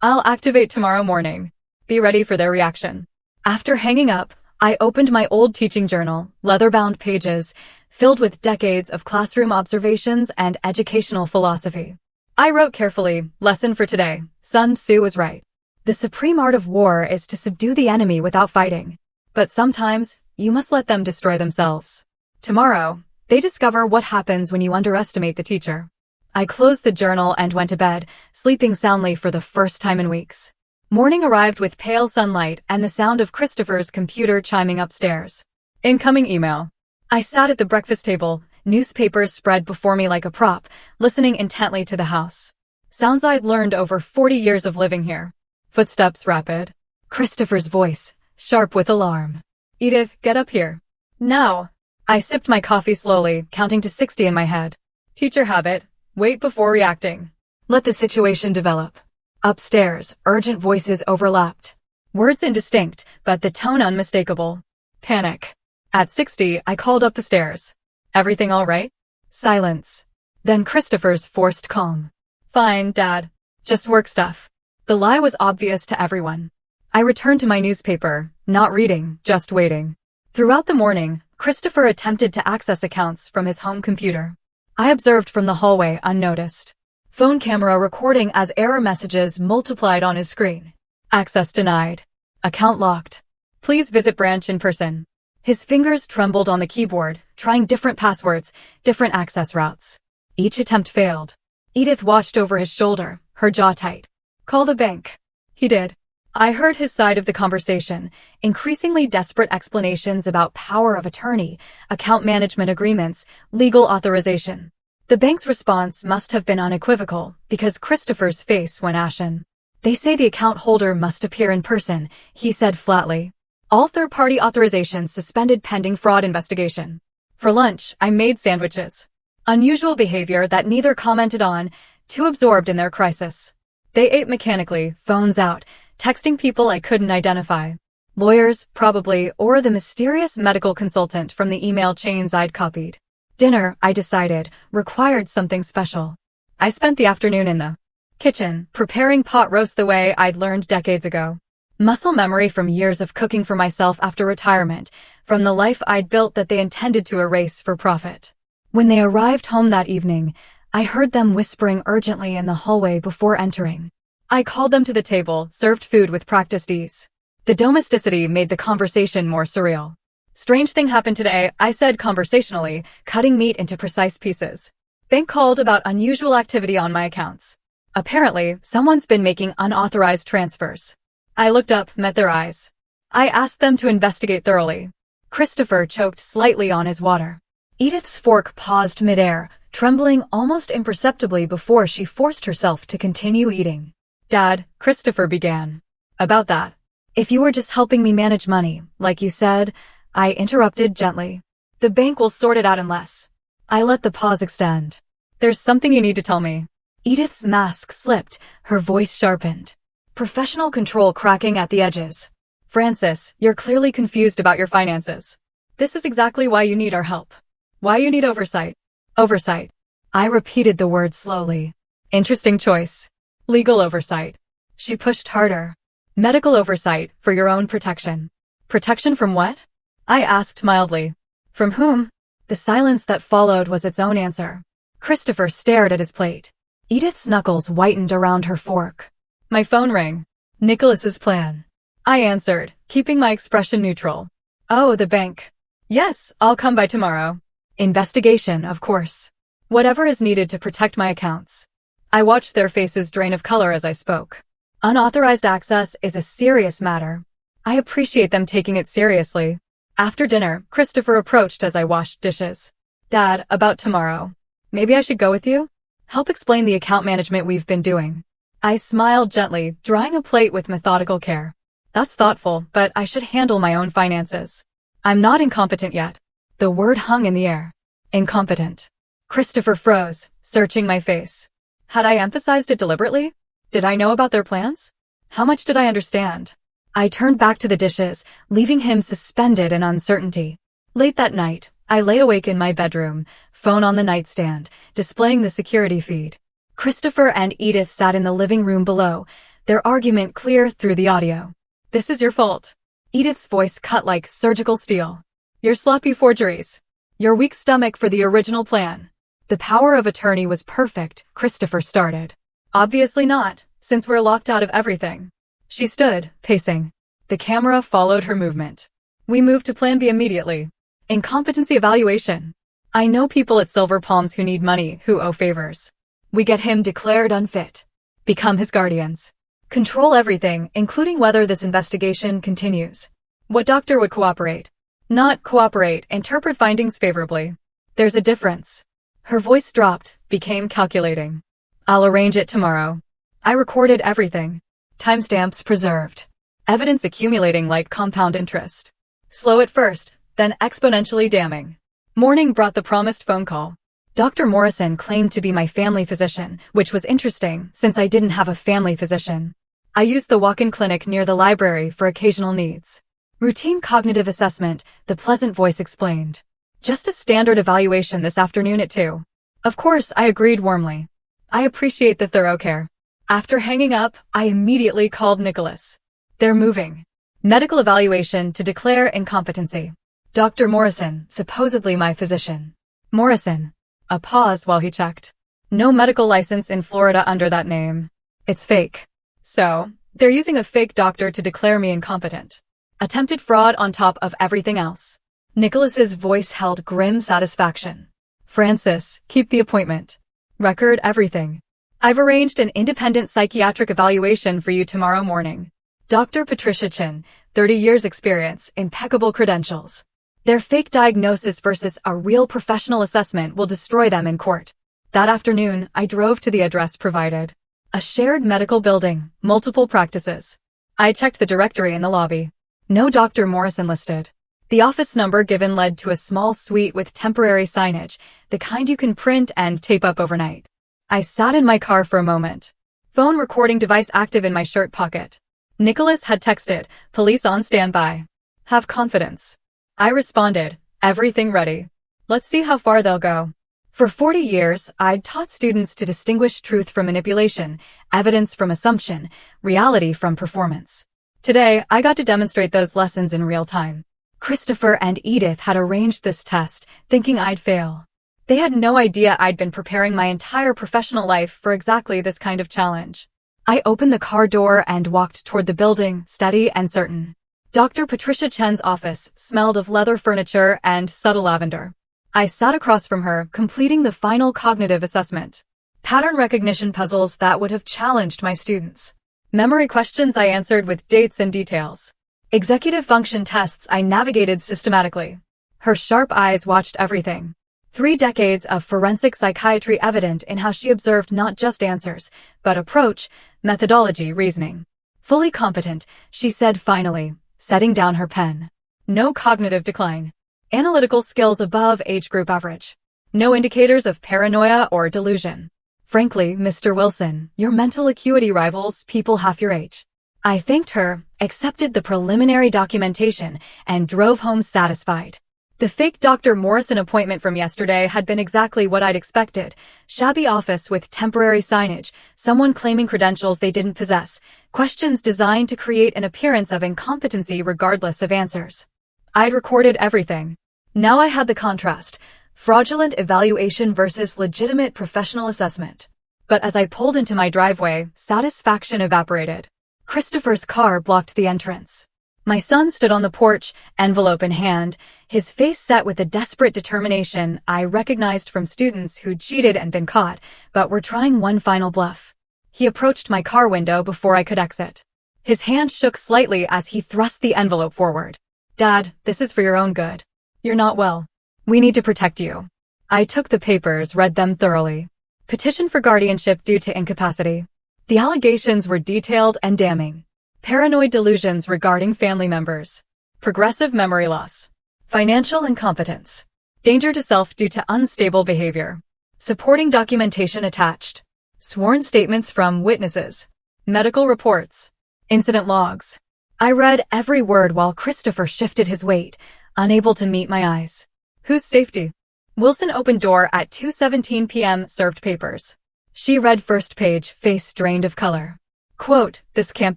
I'll activate tomorrow morning. Be ready for their reaction. After hanging up, I opened my old teaching journal, leather-bound pages, filled with decades of classroom observations and educational philosophy. I wrote carefully, lesson for today, Sun Tzu was right. The supreme art of war is to subdue the enemy without fighting. But sometimes, you must let them destroy themselves. Tomorrow, they discover what happens when you underestimate the teacher. I closed the journal and went to bed, sleeping soundly for the first time in weeks. Morning arrived with pale sunlight and the sound of Christopher's computer chiming upstairs. Incoming email. I sat at the breakfast table, newspapers spread before me like a prop, listening intently to the house. Sounds I'd learned over 40 years of living here. Footsteps rapid. Christopher's voice, sharp with alarm. Edith, get up here. Now. I sipped my coffee slowly, counting to 60 in my head. Teacher habit, wait before reacting. Let the situation develop. Upstairs, urgent voices overlapped. Words indistinct, but the tone unmistakable. Panic. At 60, I called up the stairs. Everything all right? Silence. Then Christopher's forced calm. Fine, Dad. Just work stuff. The lie was obvious to everyone. I returned to my newspaper, not reading, just waiting. Throughout the morning, Christopher attempted to access accounts from his home computer. I observed from the hallway unnoticed. Phone camera recording as error messages multiplied on his screen. Access denied. Account locked. Please visit branch in person. His fingers trembled on the keyboard, trying different passwords, different access routes. Each attempt failed. Edith watched over his shoulder, her jaw tight. Call the bank. He did. I heard his side of the conversation, increasingly desperate explanations about power of attorney, account management agreements, legal authorization. The bank's response must have been unequivocal, because Christopher's face went ashen. They say the account holder must appear in person, he said flatly. All third-party authorizations suspended pending fraud investigation. For lunch, I made sandwiches. Unusual behavior that neither commented on, too absorbed in their crisis. They ate mechanically, phones out, texting people I couldn't identify. Lawyers, probably, or the mysterious medical consultant from the email chains I'd copied. Dinner, I decided, required something special. I spent the afternoon in the kitchen, preparing pot roast the way I'd learned decades ago. Muscle memory from years of cooking for myself after retirement, from the life I'd built that they intended to erase for profit. When they arrived home that evening, I heard them whispering urgently in the hallway before entering. I called them to the table, served food with practiced ease. The domesticity made the conversation more surreal. Strange thing happened today, I said conversationally, cutting meat into precise pieces. Bank called about unusual activity on my accounts. Apparently, someone's been making unauthorized transfers. I looked up, met their eyes. I asked them to investigate thoroughly. Christopher choked slightly on his water. Edith's fork paused midair, trembling almost imperceptibly before she forced herself to continue eating. Dad, Christopher began. About that. If you were just helping me manage money, like you said, I interrupted gently. The bank will sort it out unless. I let the pause extend. There's something you need to tell me. Edith's mask slipped, her voice sharpened. Professional control cracking at the edges. Francis, you're clearly confused about your finances. This is exactly why you need our help. Why you need oversight. Oversight. I repeated the word slowly. Interesting choice. Legal oversight. She pushed harder. Medical oversight, for your own protection. Protection from what? I asked mildly. From whom? The silence that followed was its own answer. Christopher stared at his plate. Edith's knuckles whitened around her fork. My phone rang. Nicholas's plan. I answered, keeping my expression neutral. Oh, the bank. Yes, I'll come by tomorrow. Investigation, of course. Whatever is needed to protect my accounts. I watched their faces drain of color as I spoke. Unauthorized access is a serious matter. I appreciate them taking it seriously. After dinner, Christopher approached as I washed dishes. Dad, about tomorrow. Maybe I should go with you? Help explain the account management we've been doing. I smiled gently, drawing a plate with methodical care. That's thoughtful, but I should handle my own finances. I'm not incompetent yet. The word hung in the air. Incompetent. Christopher froze, searching my face. Had I emphasized it deliberately? Did I know about their plans? How much did I understand? I turned back to the dishes, leaving him suspended in uncertainty. Late that night, I lay awake in my bedroom, phone on the nightstand, displaying the security feed. Christopher and Edith sat in the living room below, their argument clear through the audio. "This is your fault." Edith's voice cut like surgical steel. "Your sloppy forgeries. Your weak stomach for the original plan." "The power of attorney was perfect," Christopher started. "Obviously not, since we're locked out of everything." She stood, pacing. The camera followed her movement. "We moved to Plan B immediately. Incompetency evaluation. I know people at Silver Palms who need money, who owe favors. We get him declared unfit. Become his guardians. Control everything, including whether this investigation continues. What doctor would cooperate? Not cooperate, interpret findings favorably. There's a difference." Her voice dropped, became calculating. "I'll arrange it tomorrow." I recorded everything. Timestamps preserved. Evidence accumulating like compound interest. Slow at first, then exponentially damning. Morning brought the promised phone call. Dr. Morrison claimed to be my family physician, which was interesting since I didn't have a family physician. I used the walk-in clinic near the library for occasional needs. "Routine cognitive assessment," the pleasant voice explained. "Just a standard evaluation this afternoon at 2. Of course, I agreed warmly. I appreciate the thorough care. After hanging up, I immediately called Nicholas. "They're moving. Medical evaluation to declare incompetency. Dr. Morrison, supposedly my physician." "Morrison." A pause while he checked. "No medical license in Florida under that name. It's fake." "So, they're using a fake doctor to declare me incompetent. Attempted fraud on top of everything else." Nicholas's voice held grim satisfaction. "Francis, keep the appointment. Record everything. I've arranged an independent psychiatric evaluation for you tomorrow morning. Dr. Patricia Chin, 30 years experience, impeccable credentials. Their fake diagnosis versus a real professional assessment will destroy them in court." That afternoon, I drove to the address provided. A shared medical building, multiple practices. I checked the directory in the lobby. No Dr. Morrison listed. The office number given led to a small suite with temporary signage, the kind you can print and tape up overnight. I sat in my car for a moment. Phone recording device active in my shirt pocket. Nicholas had texted, "Police on standby. Have confidence." I responded, "Everything ready. Let's see how far they'll go." For 40 years, I'd taught students to distinguish truth from manipulation, evidence from assumption, reality from performance. Today, I got to demonstrate those lessons in real time. Christopher and Edith had arranged this test, thinking I'd fail. They had no idea I'd been preparing my entire professional life for exactly this kind of challenge. I opened the car door and walked toward the building, steady and certain. Dr. Patricia Chen's office smelled of leather furniture and subtle lavender. I sat across from her, completing the final cognitive assessment. Pattern recognition puzzles that would have challenged my students. Memory questions I answered with dates and details. Executive function tests I navigated systematically. Her sharp eyes watched everything. 3 decades of forensic psychiatry evident in how she observed not just answers, but approach, methodology, reasoning. Fully competent, she said finally, setting down her pen. No cognitive decline. Analytical skills above age group average. No indicators of paranoia or delusion. Frankly, Mr. Wilson, your mental acuity rivals people half your age. I thanked her, accepted the preliminary documentation, and drove home satisfied. The fake Dr. Morrison appointment from yesterday had been exactly what I'd expected. Shabby office with temporary signage, someone claiming credentials they didn't possess, questions designed to create an appearance of incompetency regardless of answers. I'd recorded everything. Now I had the contrast, fraudulent evaluation versus legitimate professional assessment. But as I pulled into my driveway, satisfaction evaporated. Christopher's car blocked the entrance. My son stood on the porch, envelope in hand, his face set with the desperate determination I recognized from students who'd cheated and been caught, but were trying one final bluff. He approached my car window before I could exit. His hand shook slightly as he thrust the envelope forward. "Dad, this is for your own good. You're not well. We need to protect you." I took the papers, read them thoroughly. Petition for guardianship due to incapacity. The allegations were detailed and damning. Paranoid delusions regarding family members. Progressive memory loss. Financial incompetence. Danger to self due to unstable behavior. Supporting documentation attached. Sworn statements from witnesses. Medical reports. Incident logs. I read every word while Christopher shifted his weight, unable to meet my eyes. Whose safety? Wilson opened door at 2:17 p.m. served papers. She read first page, face drained of color. Quote, "This can't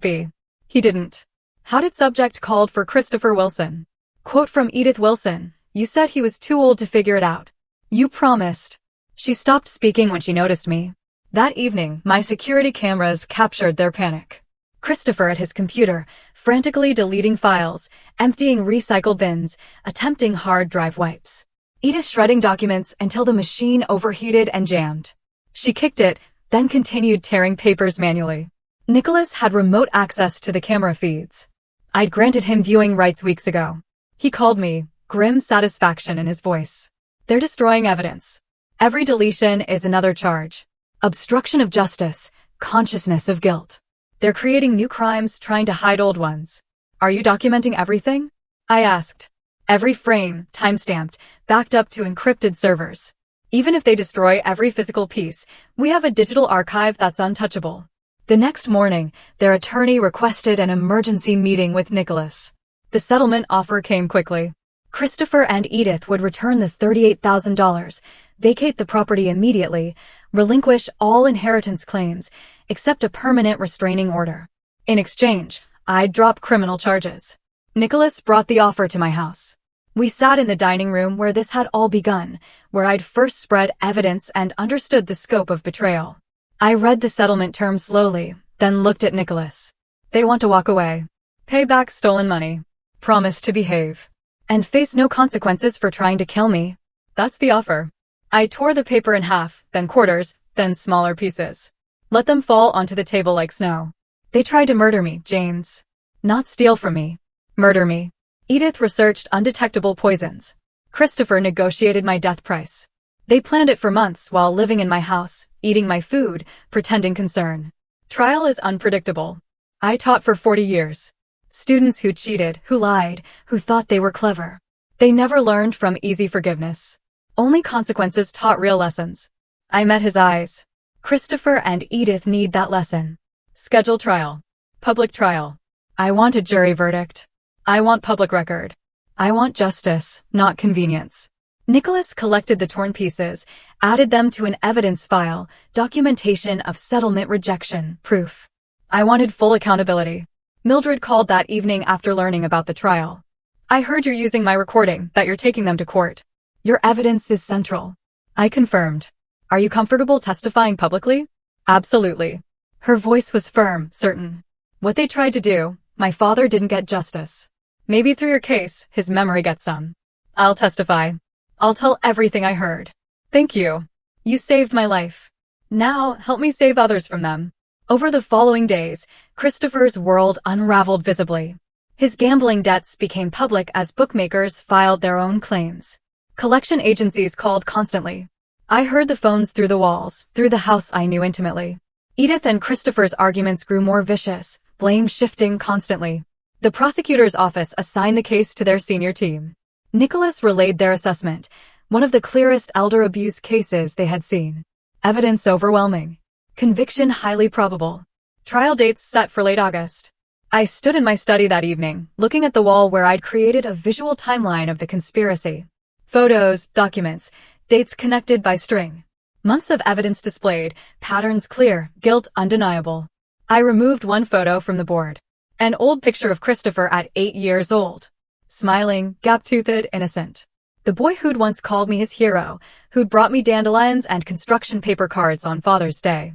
be. He didn't. How did subject called for Christopher Wilson?" Quote from Edith Wilson, "You said he was too old to figure it out. You promised." She stopped speaking when she noticed me. That evening, my security cameras captured their panic. Christopher at his computer, frantically deleting files, emptying recycle bins, attempting hard drive wipes. Edith shredding documents until the machine overheated and jammed. She kicked it, then continued tearing papers manually. Nicholas had remote access to the camera feeds. I'd granted him viewing rights weeks ago. He called me, grim satisfaction in his voice. "They're destroying evidence. Every deletion is another charge. Obstruction of justice, consciousness of guilt. They're creating new crimes trying to hide old ones. Are you documenting everything?" I asked. "Every frame, timestamped, backed up to encrypted servers. Even if they destroy every physical piece, we have a digital archive that's untouchable." The next morning, their attorney requested an emergency meeting with Nicholas. The settlement offer came quickly. Christopher and Edith would return the $38,000, vacate the property immediately, relinquish all inheritance claims, except a permanent restraining order. In exchange, I'd drop criminal charges. Nicholas brought the offer to my house. We sat in the dining room where this had all begun, where I'd first spread evidence and understood the scope of betrayal. I read the settlement terms slowly, then looked at Nicholas. They want to walk away, pay back stolen money, promise to behave, and face no consequences for trying to kill me. That's the offer. I tore the paper in half, then quarters, then smaller pieces. Let them fall onto the table like snow. They tried to murder me, James. Not steal from me. Murder me. Edith researched undetectable poisons. Christopher negotiated my death price. They planned it for months while living in my house, eating my food, pretending concern. Trial is unpredictable. I taught for 40 years. Students who cheated, who lied, who thought they were clever. They never learned from easy forgiveness. Only consequences taught real lessons. I met his eyes. Christopher and Edith need that lesson. Schedule trial. Public trial. I want a jury verdict. I want public record. I want justice, not convenience. Nicholas collected the torn pieces, added them to an evidence file, documentation of settlement rejection, proof. I wanted full accountability. Mildred called that evening after learning about the trial. "I heard you're using my recording, that you're taking them to court. Your evidence is central." I confirmed. "Are you comfortable testifying publicly?" "Absolutely." Her voice was firm, certain. "What they tried to do, my father didn't get justice. Maybe through your case, his memory gets some. I'll testify. I'll tell everything I heard. Thank you. You saved my life. Now, help me save others from them." Over the following days, Christopher's world unraveled visibly. His gambling debts became public as bookmakers filed their own claims. Collection agencies called constantly. I heard the phones through the walls, through the house I knew intimately. Edith and Christopher's arguments grew more vicious, blame shifting constantly. The prosecutor's office assigned the case to their senior team. Nicholas relayed their assessment, one of the clearest elder abuse cases they had seen. Evidence overwhelming. Conviction highly probable. Trial dates set for late August. I stood in my study that evening, looking at the wall where I'd created a visual timeline of the conspiracy. Photos, documents, dates connected by string. Months of evidence displayed, patterns clear, guilt undeniable. I removed one photo from the board. An old picture of Christopher at 8 years old. Smiling, gap-toothed, innocent. The boy who'd once called me his hero, who'd brought me dandelions and construction paper cards on Father's Day.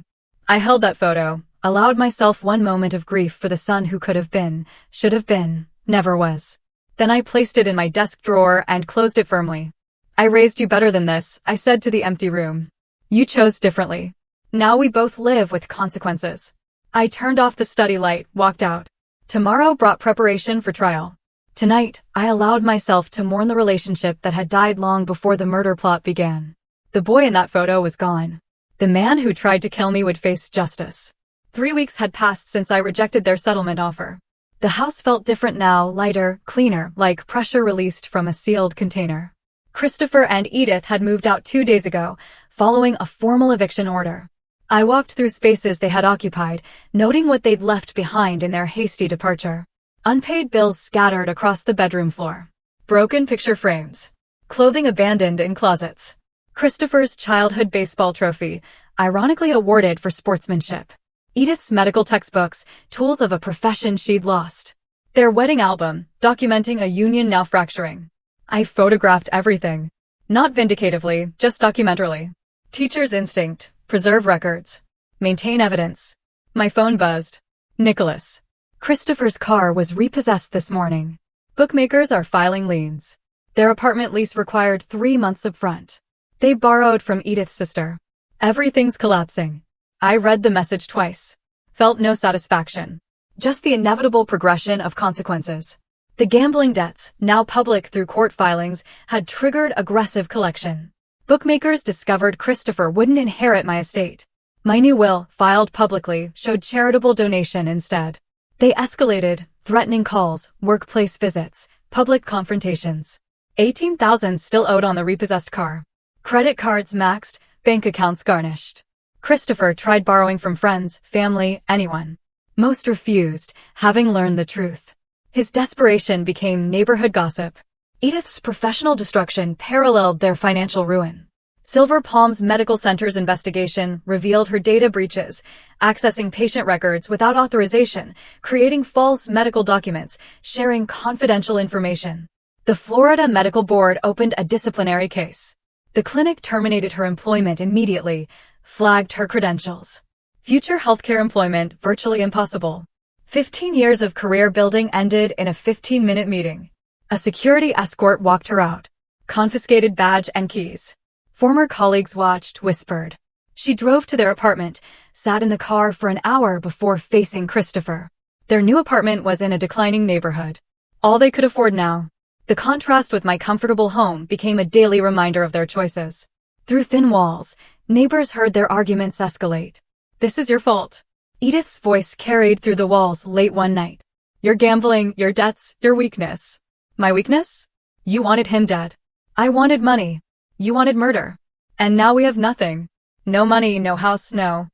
I held that photo, allowed myself one moment of grief for the son who could have been, should have been, never was. Then I placed it in my desk drawer and closed it firmly. "I raised you better than this," I said to the empty room. "You chose differently. Now we both live with consequences." I turned off the study light, walked out. Tomorrow brought preparation for trial. Tonight, I allowed myself to mourn the relationship that had died long before the murder plot began. The boy in that photo was gone. The man who tried to kill me would face justice. 3 weeks had passed since I rejected their settlement offer. The house felt different now, lighter, cleaner, like pressure released from a sealed container. Christopher and Edith had moved out 2 days ago, following a formal eviction order. I walked through spaces they had occupied, noting what they'd left behind in their hasty departure. Unpaid bills scattered across the bedroom floor. Broken picture frames. Clothing abandoned in closets. Christopher's childhood baseball trophy, ironically awarded for sportsmanship. Edith's medical textbooks, tools of a profession she'd lost. Their wedding album, documenting a union now fracturing. I photographed everything. Not vindicatively, just documentarily. Teacher's instinct, preserve records. Maintain evidence. My phone buzzed. Nicholas. Christopher's car was repossessed this morning. Bookmakers are filing liens. Their apartment lease required 3 months upfront. They borrowed from Edith's sister. Everything's collapsing. I read the message twice. Felt no satisfaction. Just the inevitable progression of consequences. The gambling debts, now public through court filings, had triggered aggressive collection. Bookmakers discovered Christopher wouldn't inherit my estate. My new will, filed publicly, showed charitable donation instead. They escalated, threatening calls, workplace visits, public confrontations. $18,000 still owed on the repossessed car. Credit cards maxed, bank accounts garnished. Christopher tried borrowing from friends, family, anyone. Most refused, having learned the truth. His desperation became neighborhood gossip. Edith's professional destruction paralleled their financial ruin. Silver Palm's Medical Center's investigation revealed her data breaches, accessing patient records without authorization, creating false medical documents, sharing confidential information. The Florida Medical Board opened a disciplinary case. The clinic terminated her employment immediately, flagged her credentials. Future healthcare employment virtually impossible. 15 years of career building ended in a 15-minute meeting. A security escort walked her out. Confiscated badge and keys. Former colleagues watched, whispered. She drove to their apartment, sat in the car for an hour before facing Christopher. Their new apartment was in a declining neighborhood. All they could afford now. The contrast with my comfortable home became a daily reminder of their choices. Through thin walls, neighbors heard their arguments escalate. This is your fault. Edith's voice carried through the walls late one night. Your gambling, your debts, your weakness. My weakness? You wanted him dead. I wanted money. You wanted murder. And now we have nothing. No money, no house, no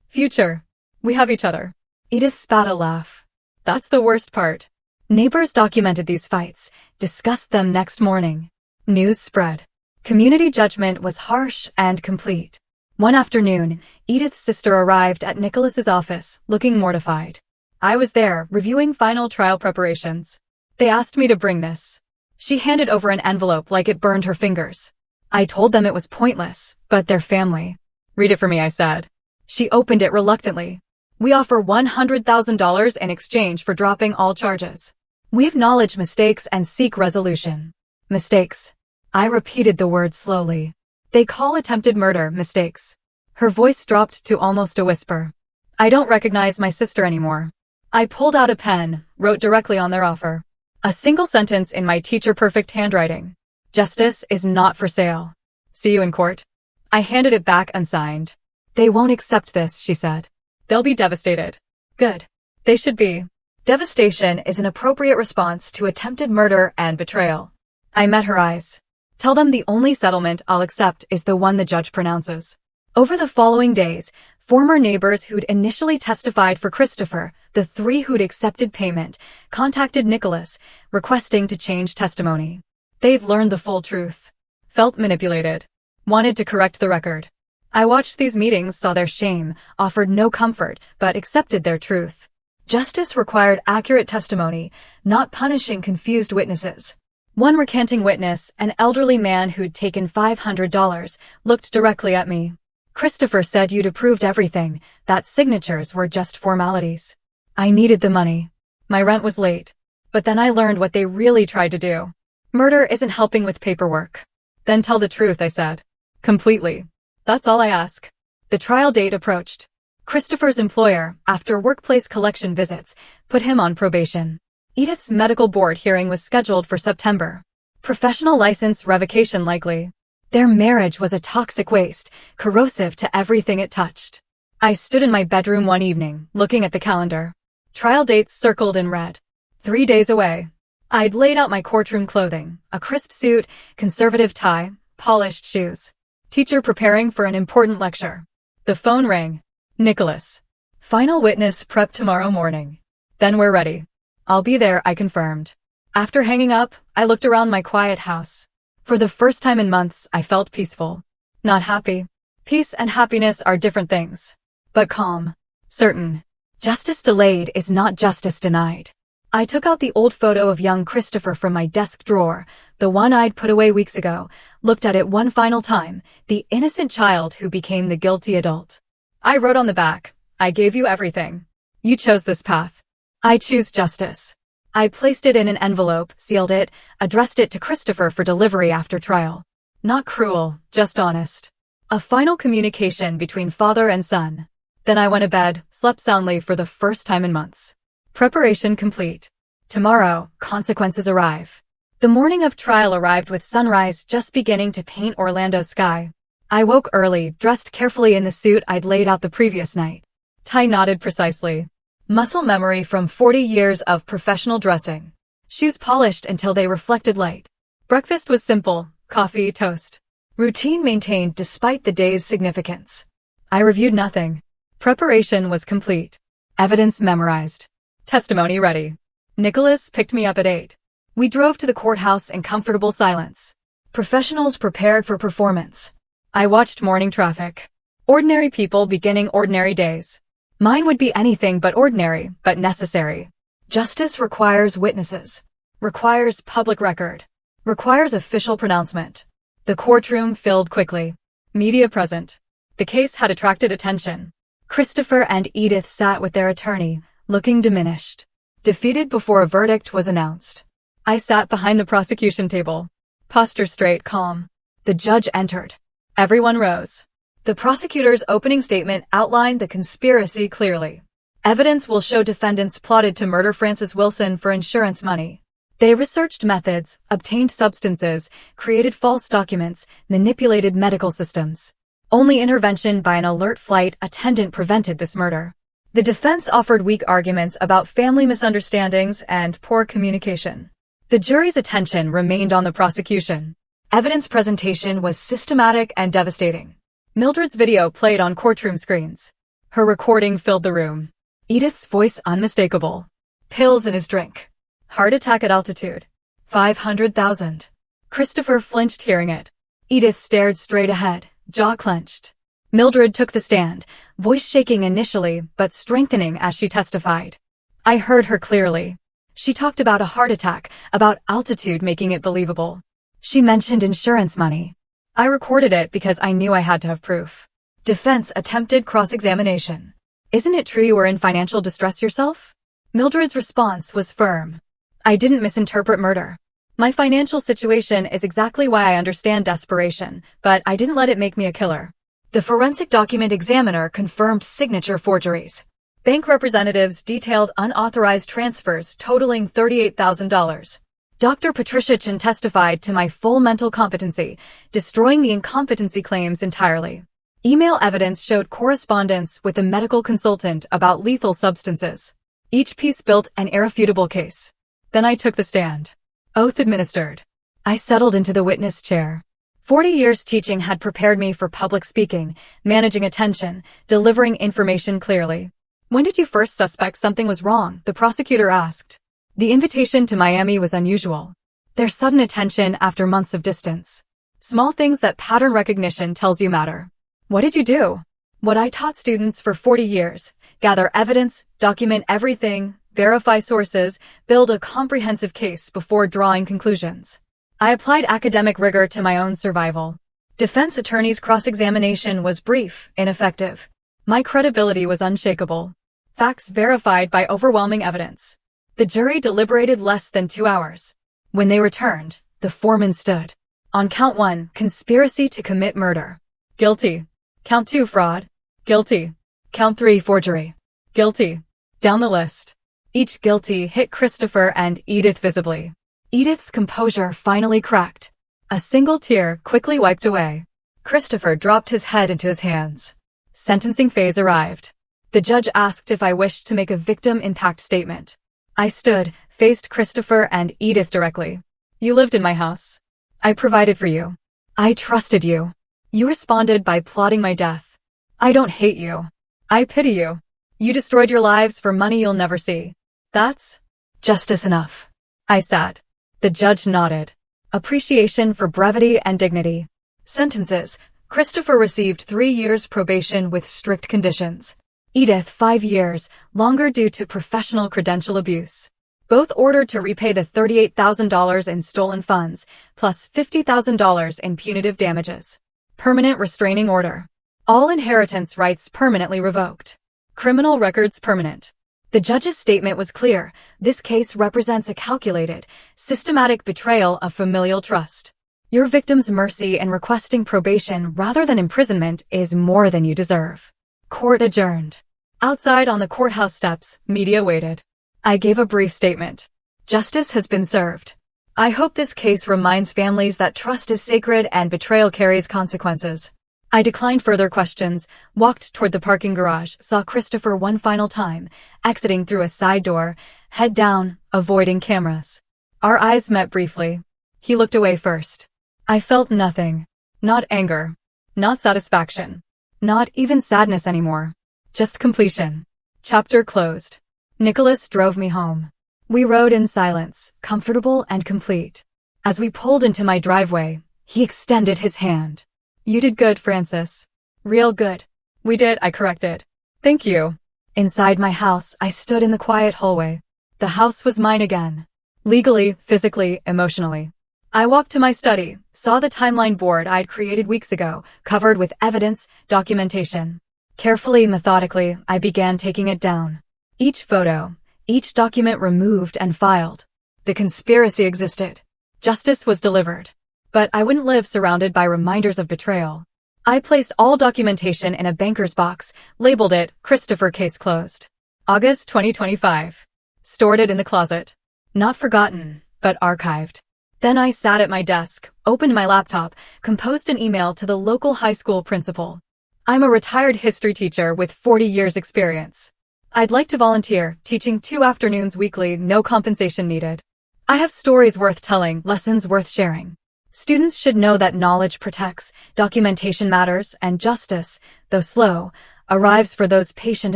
future. We have each other. Edith spat a laugh. That's the worst part. Neighbors documented these fights, discussed them next morning. News spread. Community judgment was harsh and complete. One afternoon, Edith's sister arrived at Nicholas's office, looking mortified. I was there, reviewing final trial preparations. They asked me to bring this. She handed over an envelope like it burned her fingers. I told them it was pointless, but their family. Read it for me, I said. She opened it reluctantly. We offer $100,000 in exchange for dropping all charges. We acknowledge mistakes and seek resolution. Mistakes. I repeated the word slowly. They call attempted murder mistakes. Her voice dropped to almost a whisper. I don't recognize my sister anymore. I pulled out a pen, wrote directly on their offer. A single sentence in my teacher-perfect handwriting. Justice is not for sale. See you in court. I handed it back unsigned. They won't accept this, she said. They'll be devastated. Good. They should be. Devastation is an appropriate response to attempted murder and betrayal. I met her eyes. Tell them the only settlement I'll accept is the one the judge pronounces. Over the following days, former neighbors who'd initially testified for Christopher, the 3 who'd accepted payment, contacted Nicholas, requesting to change testimony. They'd learned the full truth. Felt manipulated. Wanted to correct the record. I watched these meetings, saw their shame, offered no comfort, but accepted their truth. Justice required accurate testimony, not punishing confused witnesses. One recanting witness, an elderly man who'd taken $500, looked directly at me. Christopher said you'd approved everything, that signatures were just formalities. I needed the money. My rent was late. But then I learned what they really tried to do. Murder isn't helping with paperwork. Then tell the truth, I said. Completely. That's all I ask. The trial date approached. Christopher's employer, after workplace collection visits, put him on probation. Edith's medical board hearing was scheduled for September. Professional license revocation likely. Their marriage was a toxic waste, corrosive to everything it touched. I stood in my bedroom one evening, looking at the calendar. Trial dates circled in red. 3 days away. I'd laid out my courtroom clothing, a crisp suit, conservative tie, polished shoes. Teacher preparing for an important lecture. The phone rang. Nicholas. Final witness prep tomorrow morning. Then we're ready. I'll be there, I confirmed. After hanging up, I looked around my quiet house. For the first time in months, I felt peaceful. Not happy. Peace and happiness are different things. But calm. Certain. Justice delayed is not justice denied. I took out the old photo of young Christopher from my desk drawer, the one I'd put away weeks ago, looked at it one final time, the innocent child who became the guilty adult. I wrote on the back, I gave you everything. You chose this path. I choose justice. I placed it in an envelope, sealed it, addressed it to Christopher for delivery after trial. Not cruel, just honest. A final communication between father and son. Then I went to bed, slept soundly for the first time in months. Preparation complete. Tomorrow, consequences arrive. The morning of trial arrived with sunrise just beginning to paint Orlando's sky. I woke early, dressed carefully in the suit I'd laid out the previous night. Tie knotted precisely. Muscle memory from 40 years of professional dressing. Shoes polished until they reflected light. Breakfast was simple, coffee, toast. Routine maintained despite the day's significance. I reviewed nothing. Preparation was complete. Evidence memorized. Testimony ready. Nicholas picked me up at 8. We drove to the courthouse in comfortable silence. Professionals prepared for performance. I watched morning traffic. Ordinary people beginning ordinary days. Mine would be anything but ordinary, but necessary. Justice requires witnesses. Requires public record. Requires official pronouncement. The courtroom filled quickly. Media present. The case had attracted attention. Christopher and Edith sat with their attorney, looking diminished. Defeated before a verdict was announced. I sat behind the prosecution table. Posture straight, calm. The judge entered. Everyone rose. The prosecutor's opening statement outlined the conspiracy clearly. Evidence will show defendants plotted to murder Francis Wilson for insurance money. They researched methods, obtained substances, created false documents, manipulated medical systems. Only intervention by an alert flight attendant prevented this murder. The defense offered weak arguments about family misunderstandings and poor communication. The jury's attention remained on the prosecution. Evidence presentation was systematic and devastating. Mildred's video played on courtroom screens. Her recording filled the room. Edith's voice unmistakable. Pills in his drink. Heart attack at altitude. 500,000. Christopher flinched hearing it. Edith stared straight ahead, jaw clenched. Mildred took the stand, voice shaking initially but strengthening as she testified. I heard her clearly. She talked about a heart attack, about altitude making it believable. She mentioned insurance money. I recorded it because I knew I had to have proof. Defense attempted cross-examination. Isn't it true you were in financial distress yourself? Mildred's response was firm. I didn't misinterpret murder. My financial situation is exactly why I understand desperation, but I didn't let it make me a killer. The forensic document examiner confirmed signature forgeries. Bank representatives detailed unauthorized transfers totaling $38,000. Dr. Patricia Chen testified to my full mental competency, destroying the incompetency claims entirely. Email evidence showed correspondence with a medical consultant about lethal substances. Each piece built an irrefutable case. Then I took the stand. Oath administered. I settled into the witness chair. 40 years teaching had prepared me for public speaking, managing attention, delivering information clearly. When did you first suspect something was wrong? The prosecutor asked. The invitation to Miami was unusual. Their sudden attention after months of distance. Small things that pattern recognition tells you matter. What did you do? What I taught students for 40 years. Gather evidence, document everything, verify sources, build a comprehensive case before drawing conclusions. I applied academic rigor to my own survival. Defense attorney's cross-examination was brief, ineffective. My credibility was unshakable. Facts verified by overwhelming evidence. The jury deliberated less than 2 hours. When they returned, the foreman stood. On count 1, conspiracy to commit murder. Guilty. Count 2, fraud. Guilty. Count 3, forgery. Guilty. Down the list. Each guilty hit Christopher and Edith visibly. Edith's composure finally cracked. A single tear quickly wiped away. Christopher dropped his head into his hands. Sentencing phase arrived. The judge asked if I wished to make a victim impact statement. I stood, faced Christopher and Edith directly. You lived in my house. I provided for you. I trusted you. You responded by plotting my death. I don't hate you. I pity you. You destroyed your lives for money you'll never see. That's justice enough. I sat. The judge nodded. Appreciation for brevity and dignity. Sentences. Christopher received 3 years probation with strict conditions. Edith 5 years, longer due to professional credential abuse. Both ordered to repay the $38,000 in stolen funds, plus $50,000 in punitive damages. Permanent restraining order. All inheritance rights permanently revoked. Criminal records permanent. The judge's statement was clear. This case represents a calculated, systematic betrayal of familial trust. Your victim's mercy in requesting probation rather than imprisonment is more than you deserve. Court adjourned. Outside on the courthouse steps, media waited. I gave a brief statement. Justice has been served. I hope this case reminds families that trust is sacred and betrayal carries consequences. I declined further questions, walked toward the parking garage, saw Christopher one final time, exiting through a side door, head down, avoiding cameras. Our eyes met briefly. He looked away first. I felt nothing. Not anger. Not satisfaction. Not even sadness anymore. Just completion. Chapter closed. Nicholas drove me home. We rode in silence, comfortable and complete. As we pulled into my driveway, he extended his hand. You did good, Francis. Real good. We did, I corrected. Thank you. Inside my house, I stood in the quiet hallway. The house was mine again. Legally, physically, emotionally. I walked to my study, saw the timeline board I'd created weeks ago, covered with evidence, documentation. Carefully, methodically, I began taking it down. Each photo, each document removed and filed. The conspiracy existed. Justice was delivered. But I wouldn't live surrounded by reminders of betrayal. I placed all documentation in a banker's box, labeled it, Christopher Case Closed. August 2025. Stored it in the closet. Not forgotten, but archived. Then I sat at my desk, opened my laptop, composed an email to the local high school principal. I'm a retired history teacher with 40 years experience. I'd like to volunteer, teaching 2 afternoons weekly, no compensation needed. I have stories worth telling, lessons worth sharing. Students should know that knowledge protects, documentation matters, and justice, though slow, arrives for those patient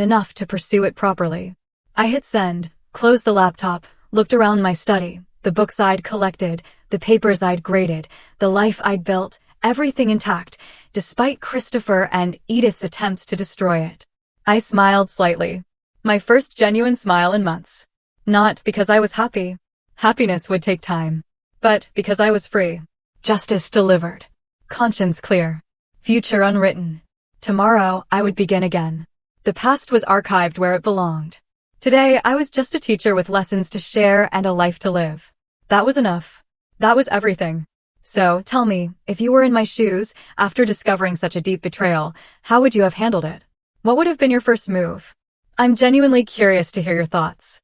enough to pursue it properly. I hit send, closed the laptop, looked around my study, the books I'd collected, the papers I'd graded, the life I'd built, everything intact, despite Christopher and Edith's attempts to destroy it. I smiled slightly. My first genuine smile in months. Not because I was happy. Happiness would take time. But because I was free. Justice delivered. Conscience clear. Future unwritten. Tomorrow, I would begin again. The past was archived where it belonged. Today, I was just a teacher with lessons to share and a life to live. That was enough. That was everything. So, tell me, if you were in my shoes, after discovering such a deep betrayal, how would you have handled it? What would have been your first move? I'm genuinely curious to hear your thoughts.